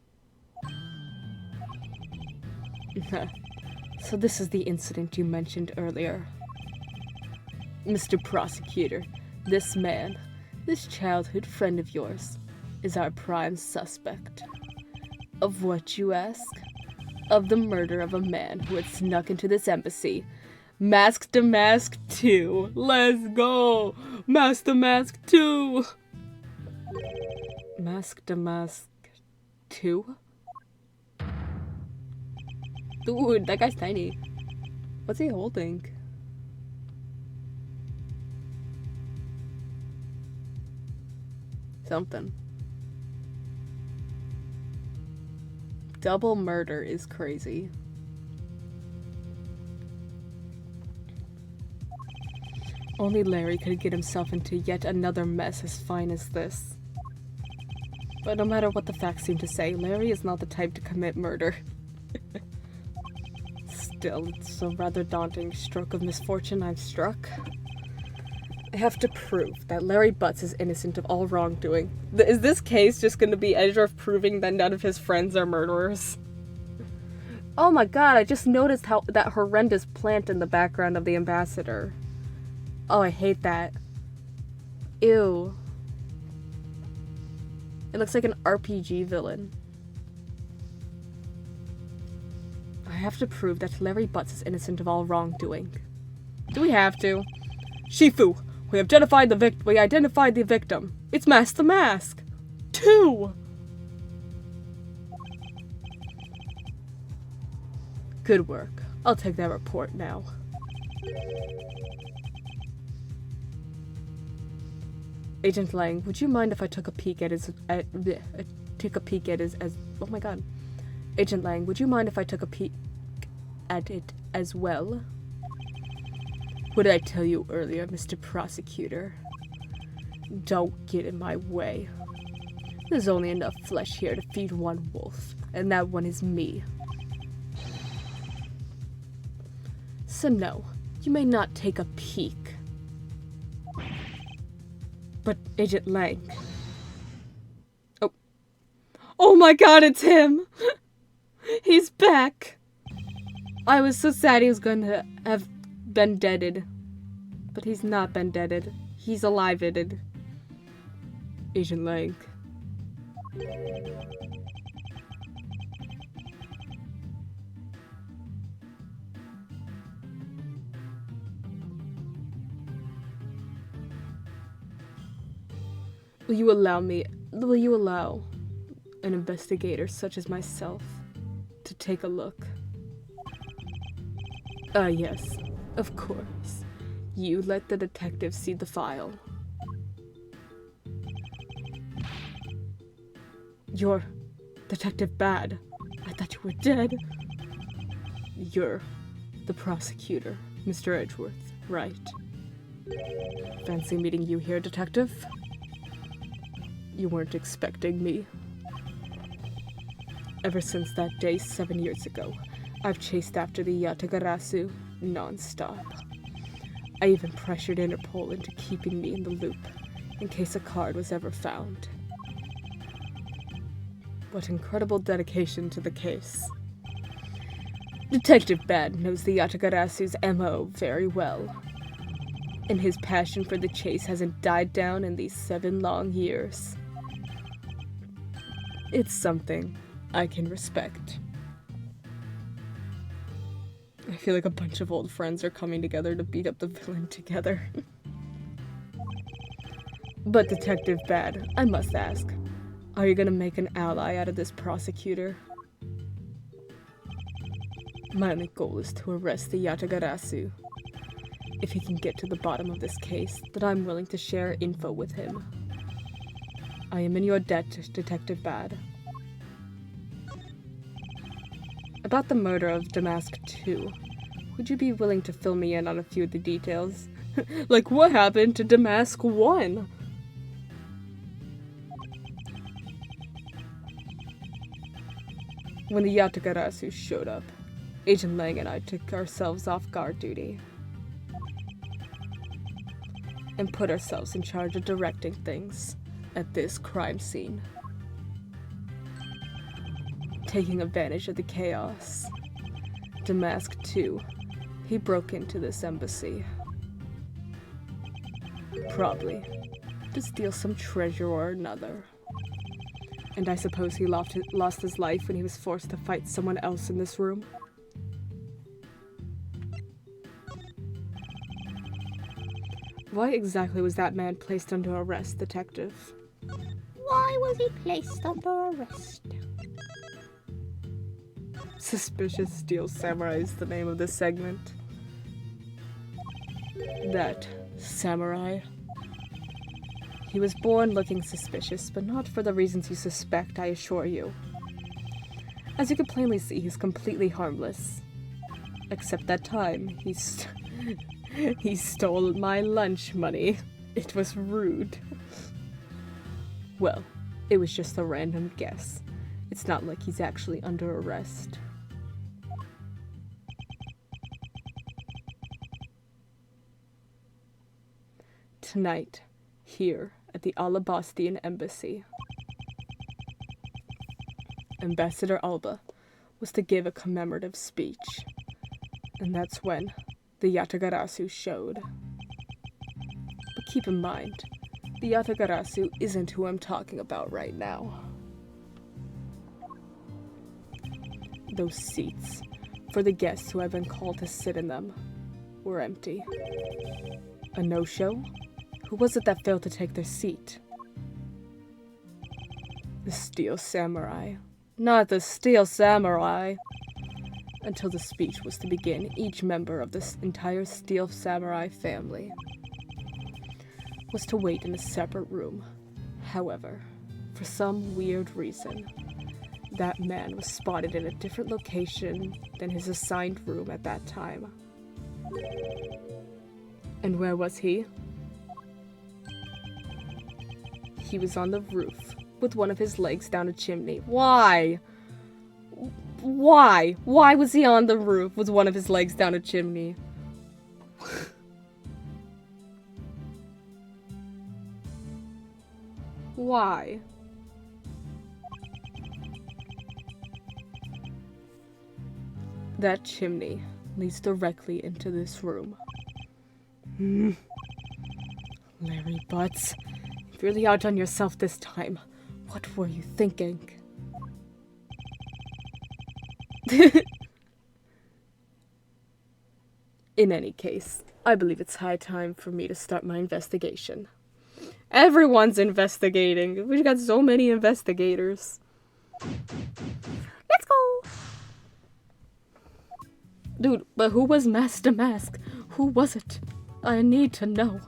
Speaker 1: So this is the incident you mentioned earlier. Mr. Prosecutor, this man, this childhood friend of yours, is our prime suspect. Of what, you ask? Of the murder of a man who had snuck into this embassy. Mask to Mask 2. Let's go! Mask to Mask 2! Mask to Mask 2? Dude, that guy's tiny. What's he holding? Something. Double murder is crazy. Only Larry could get himself into yet another mess as fine as this. But no matter what the facts seem to say, Larry is not the type to commit murder. Still, it's a rather daunting stroke of misfortune I've struck. I have to prove that Larry Butts is innocent of all wrongdoing. Is this case just going to be Edgeworth proving that none of his friends are murderers? Oh my god, I just noticed that horrendous plant in the background of the ambassador. Oh, I hate that. Ew. It looks like an RPG villain. I have to prove that Larry Butts is innocent of all wrongdoing. Do we have to? Shifu, we identified the victim. It's Mask the Mask. 2. Good work. I'll take that report now. Agent Lang, would you mind if I took a peek at his oh my god. Agent Lang, would you mind if I took a peek at it as well? What did I tell you earlier, Mr. Prosecutor? Don't get in my way. There's only enough flesh here to feed one wolf, and that one is me. So no, you may not take a peek. But Agent Lang... Oh. Oh my god, it's him! He's back! I was so sad he was going to have been deaded. But he's not been deaded. He's alive-ited. Agent Lang. Will you allow an investigator such as myself to take a look? Yes, of course. You let the detective see the file. You're Detective Bad. I thought you were dead. You're the prosecutor, Mr. Edgeworth, right? Fancy meeting you here, Detective? You weren't expecting me. Ever since that day 7 years ago, I've chased after the Yatagarasu non-stop. I even pressured Interpol into keeping me in the loop, in case a card was ever found. What incredible dedication to the case. Detective Bad knows the Yatagarasu's MO very well, and his passion for the chase hasn't died down in these 7 long years. It's something I can respect. I feel like a bunch of old friends are coming together to beat up the villain together. But Detective Bad, I must ask, are you gonna make an ally out of this prosecutor? My only goal is to arrest the Yatagarasu. If he can get to the bottom of this case, then I'm willing to share info with him. I am in your debt, Detective Bad. About the murder of Damask 2, would you be willing to fill me in on a few of the details? Like, what happened to Damask 1? When the Yatagarasu showed up, Agent Lang and I took ourselves off guard duty and put ourselves in charge of directing things at this crime scene. Taking advantage of the chaos, Damask 2, he broke into this embassy. Probably to steal some treasure or another. And I suppose he lost his life when he was forced to fight someone else in this room. Why exactly was that man placed under arrest, Detective?
Speaker 2: Why was he placed under arrest?
Speaker 1: Suspicious Steel Samurai is the name of this segment. That samurai. He was born looking suspicious, but not for the reasons you suspect, I assure you. As you can plainly see, he's completely harmless. Except that time, he stole my lunch money. It was rude. Well, it was just a random guess. It's not like he's actually under arrest. Tonight, here at the Alabastian Embassy, Ambassador Alba was to give a commemorative speech. And that's when the Yatagarasu showed. But keep in mind, the Yatagarasu isn't who I'm talking about right now. Those seats, for the guests who had been called to sit in them, were empty. A no-show? Who was it that failed to take their seat? The Steel Samurai. Not the Steel Samurai! Until the speech was to begin, each member of this entire Steel Samurai family was to wait in a separate room. However, for some weird reason, that man was spotted in a different location than his assigned room at that time. And where was he? He was on the roof, with one of his legs down a chimney. Why? Why? Why was he on the roof with one of his legs down a chimney? Why? That chimney leads directly into this room. Larry Butts, you've really outdone yourself this time. What were you thinking? In any case, I believe it's high time for me to start my investigation. Everyone's investigating. We've got so many investigators. Let's go! Dude, but who was Master Mask? Who was it? I need to know.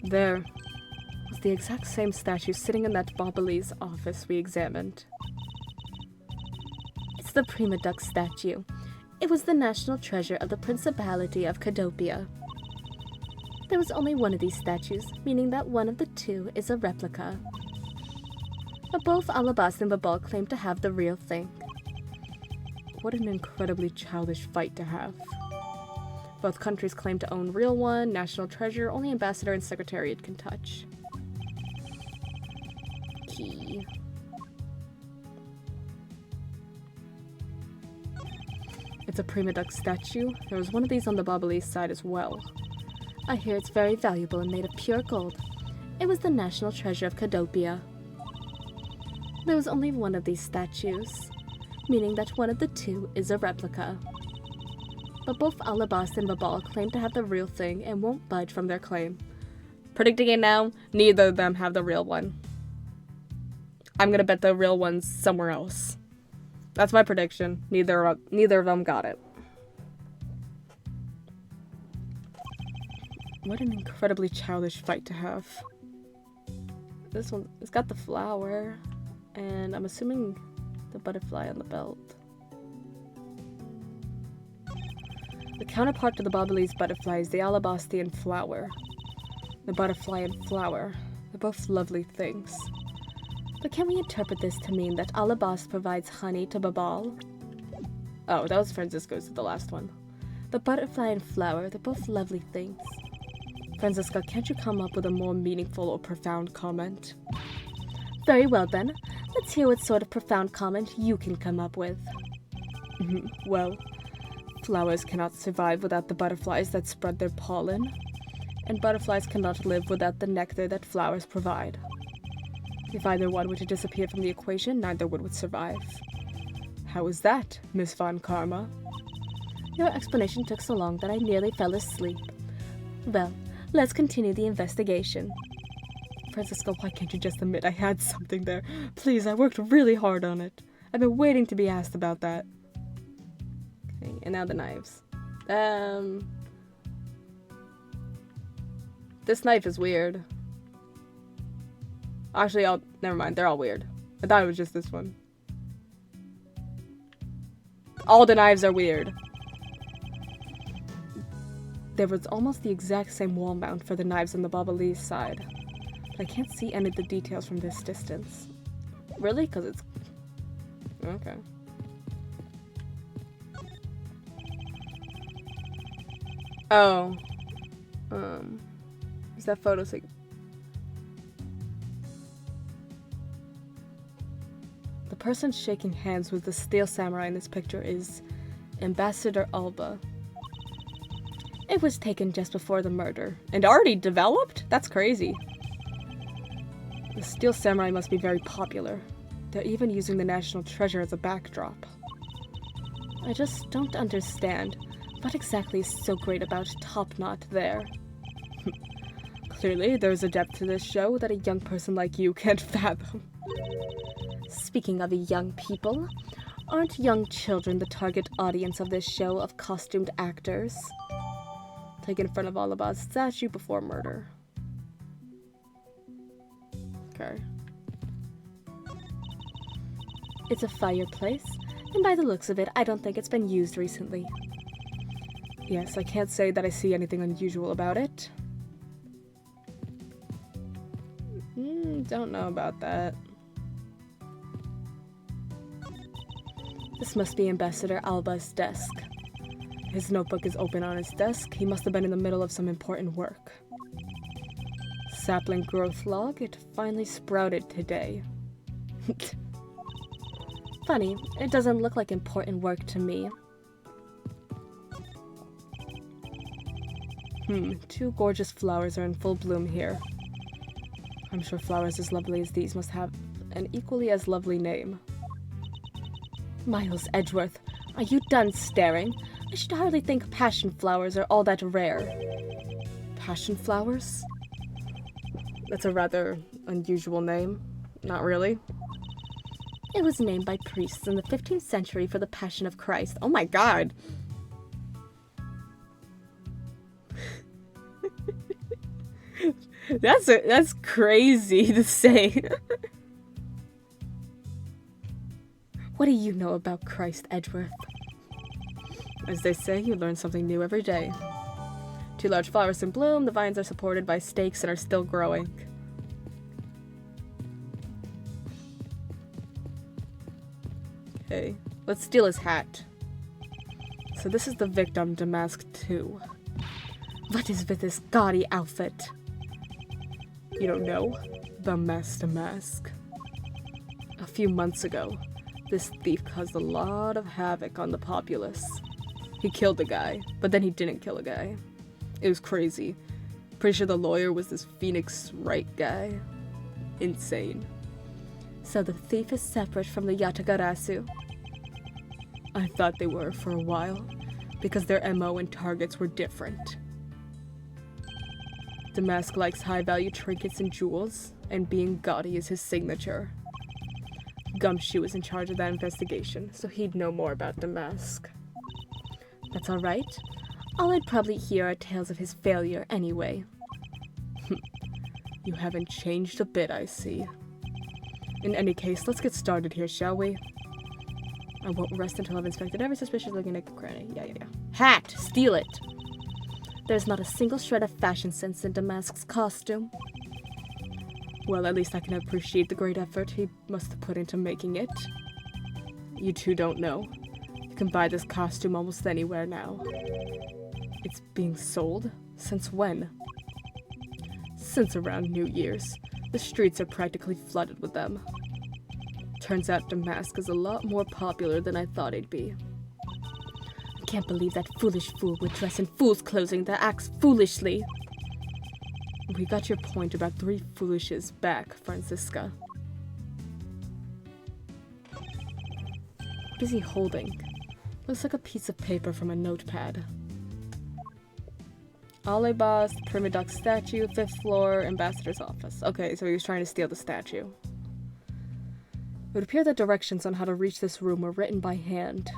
Speaker 1: There was the exact same statue sitting in that Bobbly's office we examined.
Speaker 2: It's the Prima Duck statue. It was the national treasure of the Principality of Cadopia. There was only one of these statues, meaning that one of the two is a replica. But both Alabasta and Babal claim to have the real thing.
Speaker 1: What an incredibly childish fight to have. Both countries claim to own real one, national treasure, only ambassador and secretariat can touch. Key. It's a Prima Duck statue. There was one of these on the Bobbly side as well.
Speaker 2: I hear it's very valuable and made of pure gold. It was the national treasure of Cadopia. There was only one of these statues, meaning that one of the two is a replica. But both Alabasta and Babal claim to have the real thing and won't budge from their claim.
Speaker 1: Predicting it now, neither of them have the real one. I'm gonna bet the real one's somewhere else. That's my prediction. Neither of them got it. What an incredibly childish fight to have. This one, it's got the flower, and I'm assuming the butterfly on the belt. The counterpart to the Bobbly's butterfly is the Alabastian flower. The butterfly and flower, they're both lovely things.
Speaker 2: But can we interpret this to mean that Alabasta provides honey to Babal?
Speaker 1: Oh, that was Francisco's, the last one.
Speaker 2: The butterfly and flower, they're both lovely things.
Speaker 1: Francisca, can't you come up with a more meaningful or profound comment?
Speaker 2: Very well then. Let's hear what sort of profound comment you can come up with.
Speaker 1: Well, flowers cannot survive without the butterflies that spread their pollen, and butterflies cannot live without the nectar that flowers provide. If either one were to disappear from the equation, neither would survive. How is that, Miss Von Karma?
Speaker 2: Your explanation took so long that I nearly fell asleep. Well, let's continue the investigation.
Speaker 1: Francisco, why can't you just admit I had something there? Please, I worked really hard on it. I've been waiting to be asked about that. Okay, and now the knives. This knife is weird. Actually, never mind. They're all weird. I thought it was just this one. All the knives are weird. There was almost the exact same wall mount for the knives on the Bobbly's side. But I can't see any of the details from this distance. Really? Because it's... Okay. Oh. Is that photo... The person shaking hands with the steel samurai in this picture is Ambassador Alba. It was taken just before the murder. And already developed? That's crazy. The steel samurai must be very popular. They're even using the national treasure as a backdrop. I just don't understand. What exactly is so great about Top Knot there? Clearly, there's a depth to this show that a young person like you can't fathom.
Speaker 2: Speaking of young people, aren't young children the target audience of this show of costumed actors?
Speaker 1: Taken in front of Alaba's statue before murder. Okay.
Speaker 2: It's a fireplace, and by the looks of it, I don't think it's been used recently.
Speaker 1: Yes, I can't say that I see anything unusual about it. Don't know about that. This must be Ambassador Alba's desk. His notebook is open on his desk. He must have been in the middle of some important work. Sapling growth log. It finally sprouted today.
Speaker 2: Funny, it doesn't look like important work to me.
Speaker 1: Two gorgeous flowers are in full bloom here. I'm sure flowers as lovely as these must have an equally as lovely name.
Speaker 2: Miles Edgeworth, are you done staring? I should hardly think passion flowers are all that rare.
Speaker 1: Passion flowers? That's a rather unusual name. Not really.
Speaker 2: It was named by priests in the 15th century for the Passion of Christ.
Speaker 1: Oh my god! That's crazy to say.
Speaker 2: What do you know about Christ, Edgeworth?
Speaker 1: As they say, you learn something new every day. Two large flowers in bloom, the vines are supported by stakes and are still growing. Okay, let's steal his hat. So this is the victim, Damask 2.
Speaker 2: What is with this gaudy outfit?
Speaker 1: You don't know? The Master Mask. A few months ago, this thief caused a lot of havoc on the populace. He killed a guy, but then he didn't kill a guy. It was crazy. Pretty sure the lawyer was this Phoenix Wright guy. Insane.
Speaker 2: So the thief is separate from the Yatagarasu?
Speaker 1: I thought they were for a while, because their MO and targets were different. Damask likes high-value trinkets and jewels, and being gaudy is his signature. Gumshoe was in charge of that investigation, so he'd know more about Damask.
Speaker 2: That's alright. All I'd probably hear are tales of his failure anyway.
Speaker 1: You haven't changed a bit, I see. In any case, let's get started here, shall we? I won't rest until I've inspected every suspicious looking naked cranny. Yeah.
Speaker 2: Hat! Steal it! There's not a single shred of fashion sense in Damask's costume.
Speaker 1: Well, at least I can appreciate the great effort he must have put into making it. You two don't know. You can buy this costume almost anywhere now. It's being sold? Since when? Since around New Year's. The streets are practically flooded with them. Turns out Damask is a lot more popular than I thought he'd be.
Speaker 2: I can't believe that foolish fool would dress in fool's clothing that acts foolishly.
Speaker 1: We got your point about 3 foolishes back, Francisca. What is he holding? Looks like a piece of paper from a notepad. Alebas, Primiduck statue, 5th floor, ambassador's office. Okay, so he was trying to steal the statue. It would appear that directions on how to reach this room were written by hand.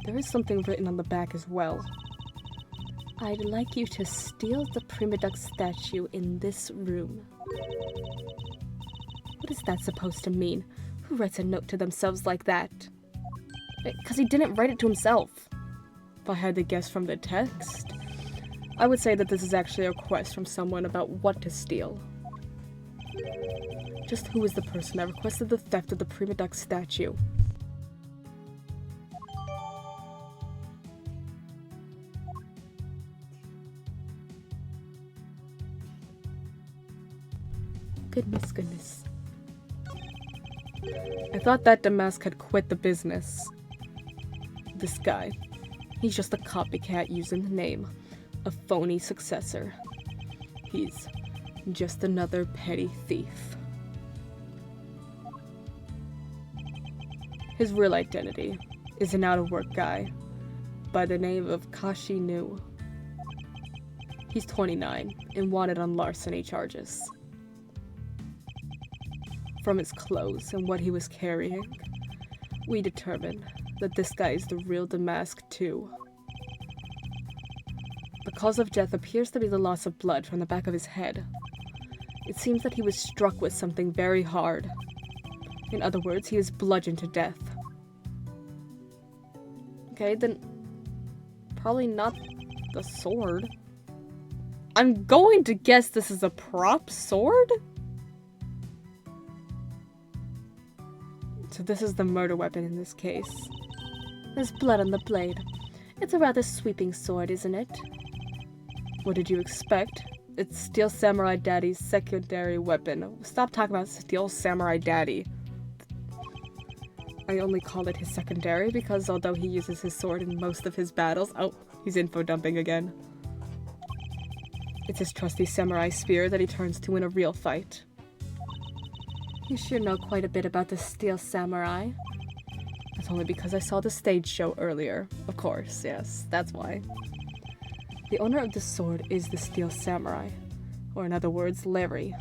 Speaker 1: There is something written on the back as well.
Speaker 2: I'd like you to steal the Primiduck statue in this room. What is that supposed to mean? Who writes a note to themselves like that?
Speaker 1: Because he didn't write it to himself. If I had to guess from the text, I would say that this is actually a request from someone about what to steal. Just who is the person that requested the theft of the Primiduck statue? Goodness. I thought that Damask had quit the business. This guy. He's just a copycat using the name. A phony successor. He's just another petty thief. His real identity is an out-of-work guy by the name of Kashi Nu. He's 29 and wanted on larceny charges. From his clothes and what he was carrying, we determined that this guy is the real Damask 2. The cause of death appears to be the loss of blood from the back of his head. It seems that he was struck with something very hard. In other words, he was bludgeoned to death. Okay, then probably not the sword. I'm going to guess this is a prop sword? So this is the murder weapon in this case.
Speaker 2: There's blood on the blade. It's a rather sweeping sword, isn't it?
Speaker 1: What did you expect? It's Steel Samurai Daddy's secondary weapon. Stop talking about Steel Samurai Daddy. I only call it his secondary because although he uses his sword in most of his battles... Oh, he's info dumping again. It's his trusty samurai spear that he turns to in a real fight.
Speaker 2: You sure know quite a bit about the Steel Samurai.
Speaker 1: That's only because I saw the stage show earlier. Of course, yes, that's why. The owner of the sword is the Steel Samurai. Or in other words, Larry.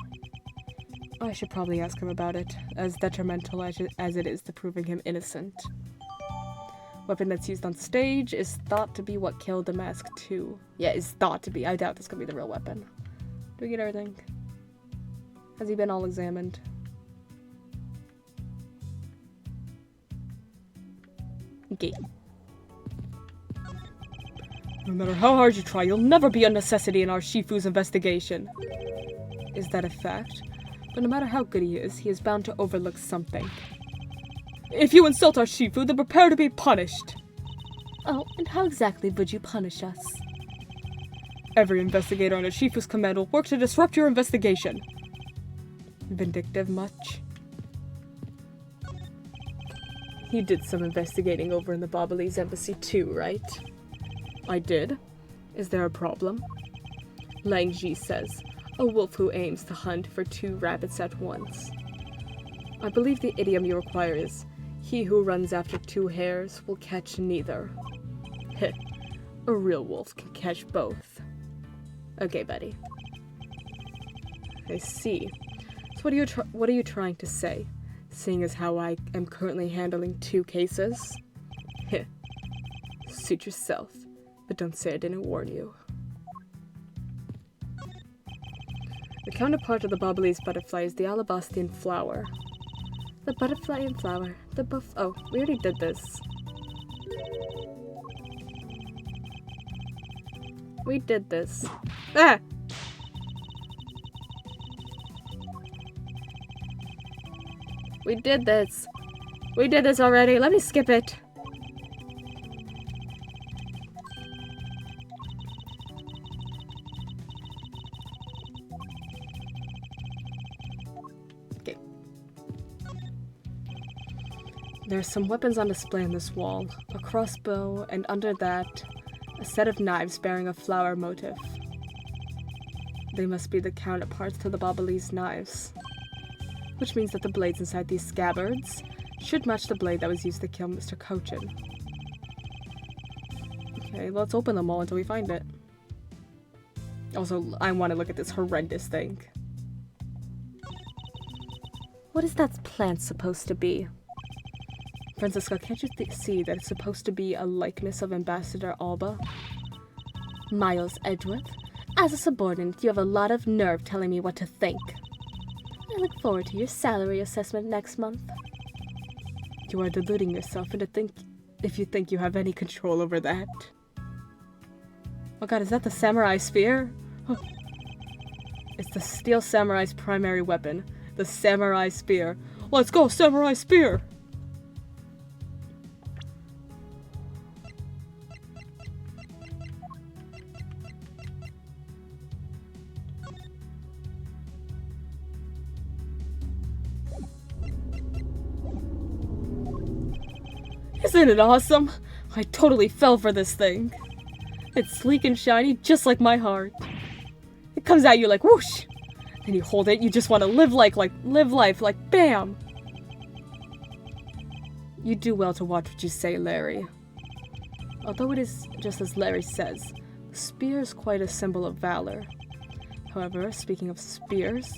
Speaker 1: I should probably ask him about it, as detrimental as it is to proving him innocent. Weapon that's used on stage is thought to be what killed the Mask 2. Yeah, is thought to be. I doubt this could be the real weapon. Do we get everything? Has he been all examined? Okay. No matter how hard you try, you'll never be a necessity in our Shifu's investigation. Is that a fact? But no matter how good he is bound to overlook something. If you insult our Shifu, then prepare to be punished.
Speaker 2: Oh, and how exactly would you punish us?
Speaker 1: Every investigator under Shifu's command will work to disrupt your investigation. Vindictive much? You did some investigating over in the Babalese embassy too, right? I did. Is there a problem? Lang Ji says, a wolf who aims to hunt for 2 rabbits at once. I believe the idiom you require is, he who runs after 2 hares will catch neither. Heh, a real wolf can catch both. Okay, buddy. I see. So what are you trying to say? Seeing as how I am currently handling 2 cases? Heh. Suit yourself, but don't say I didn't warn you. The counterpart of the Babalese butterfly is the alabastian flower. The butterfly and flower. Oh, we already did this. We did this. Ah! We did this. We did this already. Let me skip it. Okay. There are some weapons on display on this wall. A crossbow, and under that, a set of knives bearing a flower motif. They must be the counterparts to the Babalese knives. Which means that the blades inside these scabbards should match the blade that was used to kill Mr. Cochin. Okay, let's open them all until we find it. Also, I want to look at this horrendous thing.
Speaker 2: What is that plant supposed to be?
Speaker 1: Francisca, can't you see that it's supposed to be a likeness of Ambassador Alba?
Speaker 2: Miles Edgeworth, as a subordinate, you have a lot of nerve telling me what to think. I look forward to your salary assessment next month.
Speaker 1: You are deluding yourself if you think you have any control over that. Oh god, is that the samurai spear? It's the Steel Samurai's primary weapon, the samurai spear. Let's go, samurai spear! Isn't it awesome? I totally fell for this thing. It's sleek and shiny, just like my heart. It comes at you like whoosh. Then you hold it, you just want to live life like bam. You do well to watch what you say, Larry. Although it is just as Larry says, the spear is quite a symbol of valor. However, speaking of spears,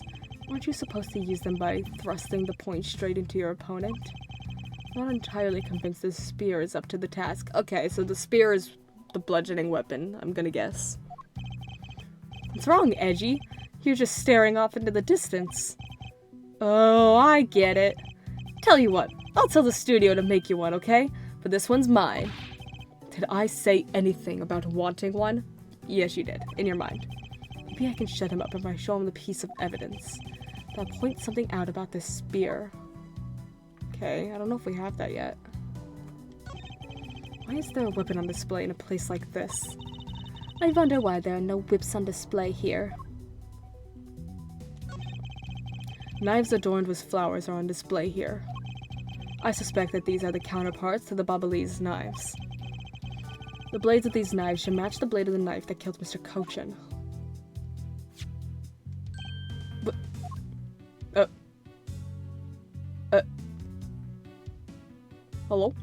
Speaker 1: aren't you supposed to use them by thrusting the point straight into your opponent? Not entirely convinced the spear is up to the task. Okay, so the spear is the bludgeoning weapon, I'm gonna guess. What's wrong, Edgy? You're just staring off into the distance. Oh, I get it. Tell you what, I'll tell the studio to make you one, okay? But this one's mine. Did I say anything about wanting one? Yes, you did, in your mind. Maybe I can shut him up if I show him the piece of evidence. But I'll point something out about this spear. Okay, I don't know if we have that yet. Why is there a weapon on display in a place like this?
Speaker 2: I wonder why there are no whips on display here.
Speaker 1: Knives adorned with flowers are on display here. I suspect that these are the counterparts to the Babalese knives. The blades of these knives should match the blade of the knife that killed Mr. Cochin. Hello?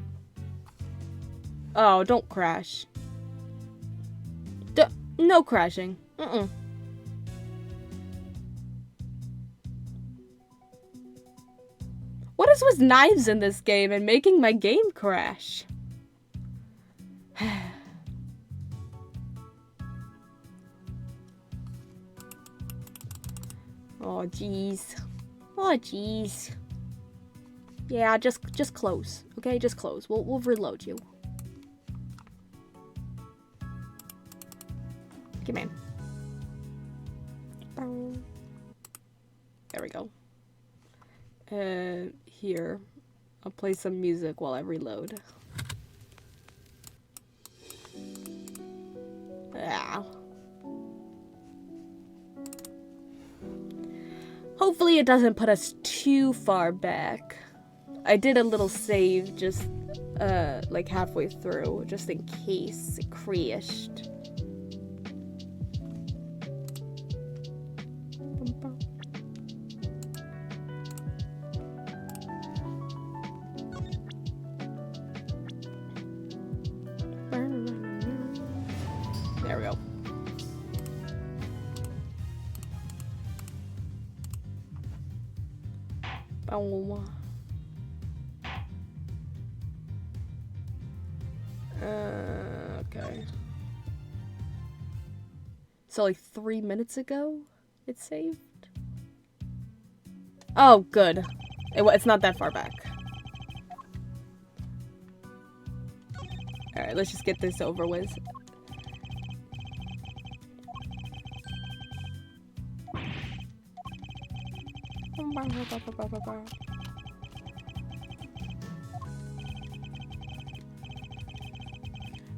Speaker 1: Oh, don't crash. No crashing. What is with knives in this game and making my game crash? Oh, jeez. Oh, jeez. Yeah, just close. Okay, just close. We'll reload you. Come in. There we go. Here. I'll play some music while I reload. Ah. Hopefully it doesn't put us too far back. I did a little save just, like halfway through, just in case it crashed. There we go. Okay. So like 3 minutes ago, it saved? Oh, good. It's not that far back. Alright, let's just get this over with.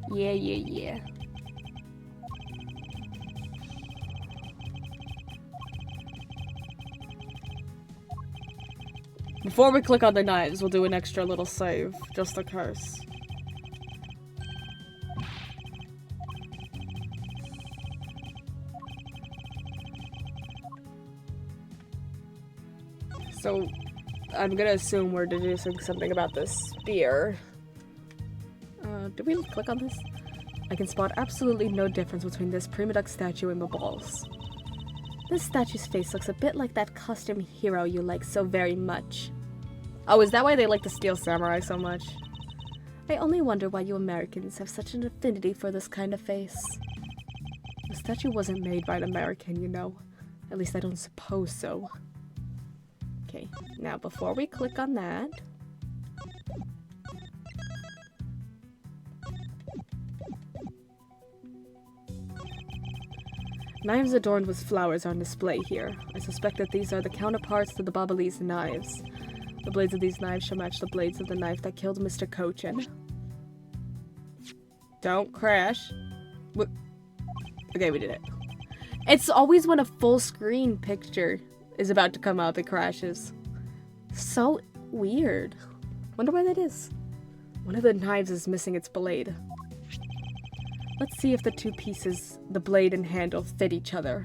Speaker 1: Yeah. Before we click on the knives, we'll do an extra little save, just in case. So, I'm gonna assume we're deducing something about this spear. Did we click on this? I can spot absolutely no difference between this prima duck statue and the balls. This statue's face looks a bit like that custom hero you like so very much. Oh, is that why they like the Steel Samurai so much? I only wonder why you Americans have such an affinity for this kind of face. The statue wasn't made by an American, you know. At least I don't suppose so. Okay, now before we click on that... Knives adorned with flowers are on display here. I suspect that these are the counterparts to the Babalese knives. The blades of these knives shall match the blades of the knife that killed Mr. Cochin. Don't crash. Okay, we did it. It's always when a full screen picture is about to come up, it crashes. So weird. Wonder why that is. One of the knives is missing its blade. Let's see if the two pieces, the blade and handle, fit each other.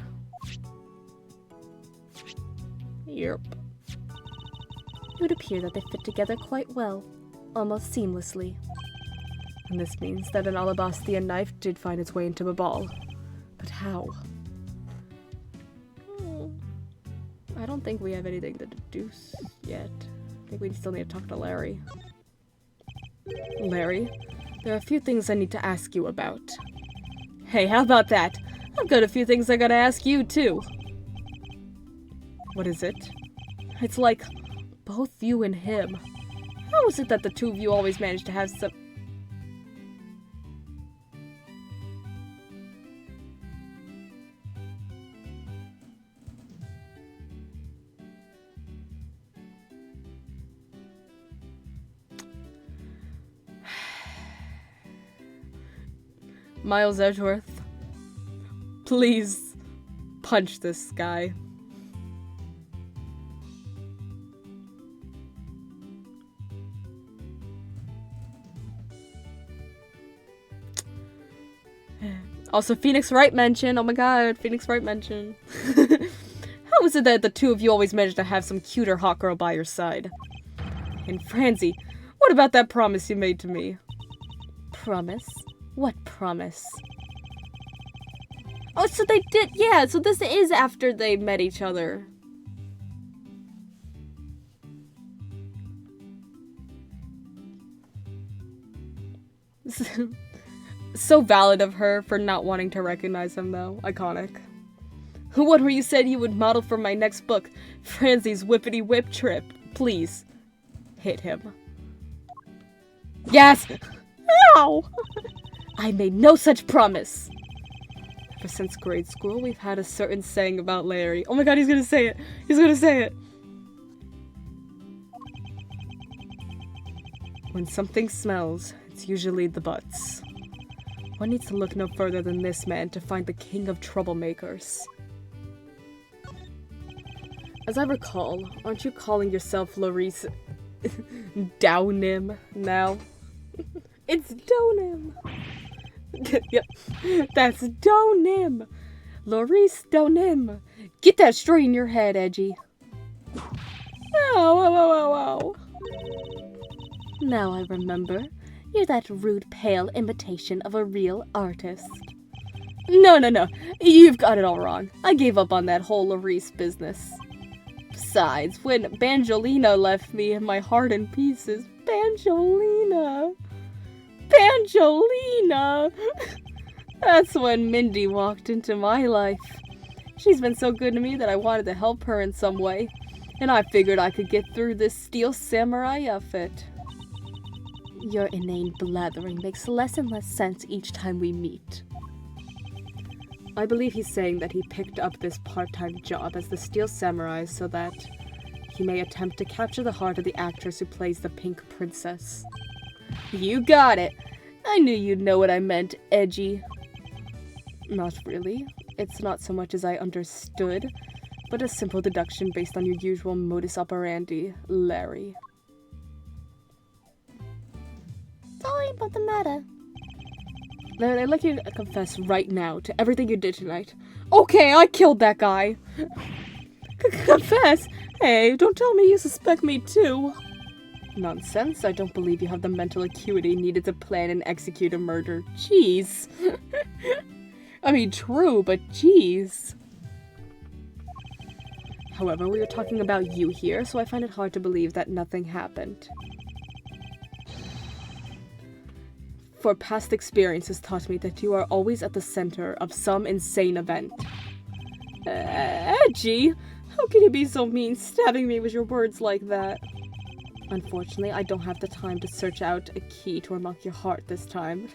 Speaker 1: Yep. It would appear that they fit together quite well, almost seamlessly. And this means that an Alabastian knife did find its way into the ball. But how? I don't think we have anything to deduce yet. I think we still need to talk to Larry. Larry? There are a few things I need to ask you about. Hey, how about that? I've got a few things I gotta ask you, too. What is it? It's like, both you and him. How is it that the two of you always manage to have some... Miles Edgeworth, please punch this guy. Also, Phoenix Wright mention. Oh my god, Phoenix Wright mention. How is it that the two of you always manage to have some cuter hot girl by your side? And Francie, what about that promise you made to me?
Speaker 2: Promise? What promise? Oh, so they did, yeah, so this is after they met each other.
Speaker 1: So valid of her for not wanting to recognize him, though. Iconic. What were you said you would model for my next book? Francie's Whippity Whip Trip. Please. Hit him. Yes! Ow! I made no such promise. Ever since grade school, we've had a certain saying about Larry. Oh my god, he's gonna say it! He's gonna say it! When something smells, it's usually the butts. One needs to look no further than this man to find the king of troublemakers. As I recall, aren't you calling yourself Larice Downim now? It's Donim! Yep, that's Donim! Larice Donim! Get that straight in your head, Edgy. Ow, ow, ow, ow, ow.
Speaker 2: Now I remember. You're that rude, pale imitation of a real artist.
Speaker 1: No, no, no. You've got it all wrong. I gave up on that whole Larice business. Besides, when Banjolina left me and my heart in pieces, Banjolina! Banjolina! That's when Mindy walked into my life. She's been so good to me that I wanted to help her in some way, and I figured I could get through this steel samurai outfit.
Speaker 2: Your inane blathering makes less and less sense each time we meet.
Speaker 1: I believe he's saying that he picked up this part-time job as the Steel Samurai so that he may attempt to capture the heart of the actress who plays the Pink Princess. You got it! I knew you'd know what I meant, Edgy. Not really. It's not so much as I understood, but a simple deduction based on your usual modus operandi, Larry.
Speaker 2: Sorry about the matter.
Speaker 1: Larry, I'd like you to confess right now to everything you did tonight. Okay, I killed that guy. Confess? Hey, don't tell me you suspect me too. Nonsense, I don't believe you have the mental acuity needed to plan and execute a murder. Jeez. I mean, true, but jeez. However, we were talking about you here, so I find it hard to believe that nothing happened. For past experience has taught me that you are always at the center of some insane event. Edgy? How can you be so mean, stabbing me with your words like that? Unfortunately, I don't have the time to search out a key to unlock your heart this time.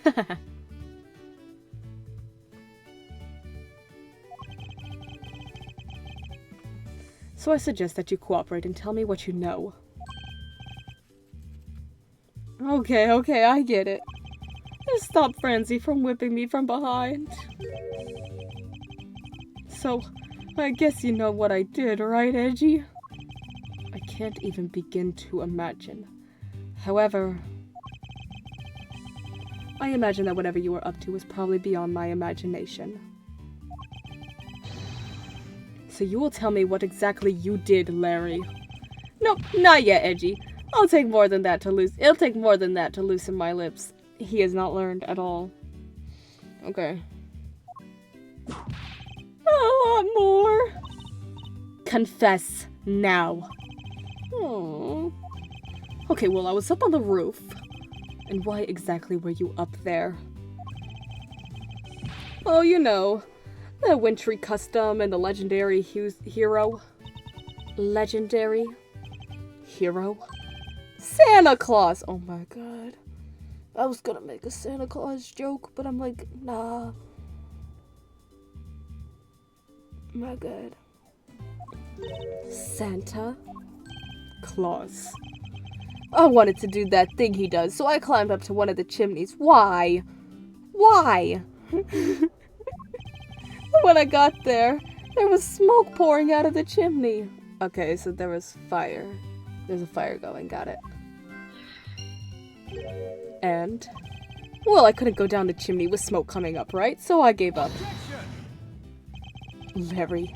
Speaker 1: So I suggest that you cooperate and tell me what you know. Okay, I get it. Just stop Francie from whipping me from behind. So, I guess you know what I did, right, Edgy? I can't even begin to imagine. However, I imagine that whatever you were up to was probably beyond my imagination. So you will tell me what exactly you did, Larry. Nope, not yet, Edgy. It'll take more than that to loosen my lips. He has not learned at all. Okay. A lot more. Confess now. Aww. Okay, well, I was up on the roof. And why exactly were you up there? Oh, you know, the wintry custom and the legendary hero. Legendary hero? Santa Claus! Oh my god. I was gonna make a Santa Claus joke, but I'm like, nah. My god. Santa Claus. I wanted to do that thing he does, so I climbed up to one of the chimneys. Why? Why? When I got there, there was smoke pouring out of the chimney. Okay, so there was fire. There's a fire going, got it. And Well, I couldn't go down the chimney with smoke coming up, right? So I gave up.
Speaker 3: Objection!
Speaker 1: Larry,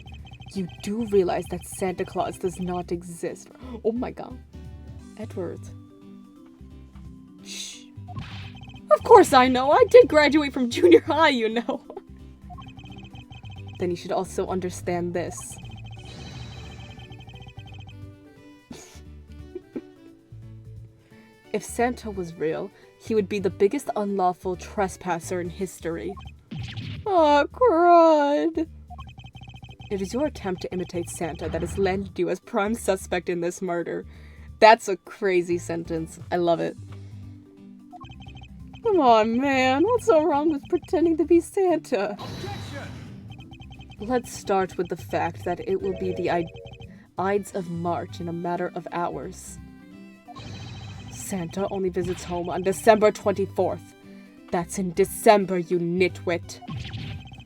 Speaker 1: you do realize that Santa Claus does not exist. Oh my god. Edgeworth. Shh. Of course I know. I did graduate from junior high, you know. Then you should also understand this. If Santa was real, he would be the biggest unlawful trespasser in history. Oh, crud. It is your attempt to imitate Santa that has landed you as prime suspect in this murder. That's a crazy sentence. I love it. Come on, man. What's so wrong with pretending to be Santa?
Speaker 3: Objection!
Speaker 1: Let's start with the fact that it will be the Ides of March in a matter of hours. Santa only visits home on December 24th. That's in December, you nitwit.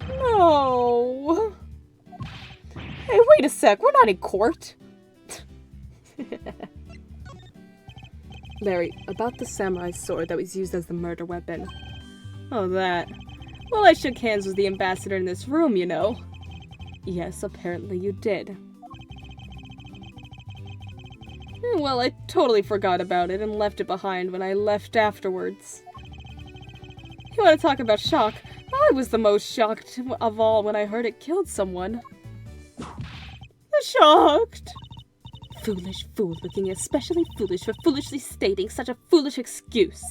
Speaker 1: No. Hey, wait a sec. We're not in court. Larry, about the samurai sword that was used as the murder weapon. Oh, that. Well, I shook hands with the ambassador in this room, you know. Yes, apparently you did. Well, I totally forgot about it and left it behind when I left afterwards. You want to talk about shock? I was the most shocked of all when I heard it killed someone. Shocked! Foolish fool, looking especially foolish for foolishly stating such a foolish excuse.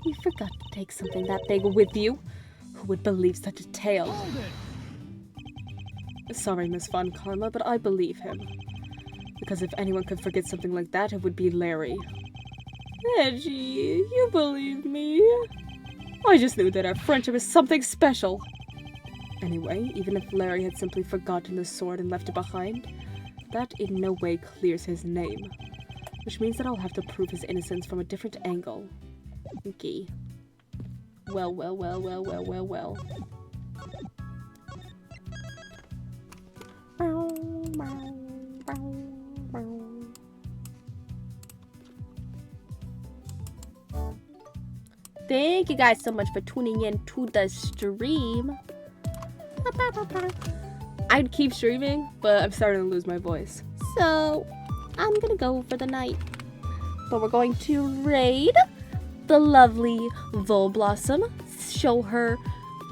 Speaker 1: You forgot to take something that big with you. Who would believe such a tale?
Speaker 3: Hold it!
Speaker 1: Sorry, Miss Von Karma, but I believe him. Because if anyone could forget something like that, it would be Larry. Edgy, you believe me? I just knew that our friendship is something special. Anyway, even if Larry had simply forgotten the sword and left it behind, that in no way clears his name. Which means that I'll have to prove his innocence from a different angle. Okay. Well. Thank you guys so much for tuning in to the stream. I'd keep streaming, but I'm starting to lose my voice. So, I'm gonna go for the night. But we're going to raid the lovely Volblossom. Show her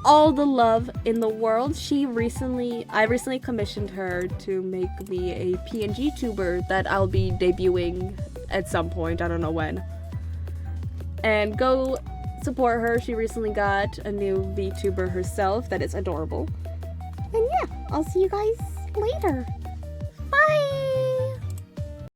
Speaker 1: all the love in the world. I recently commissioned her to make me a PNG tuber that I'll be debuting at some point. I don't know when. And go support her. She recently got a new VTuber herself that is adorable. And yeah, I'll see you guys later.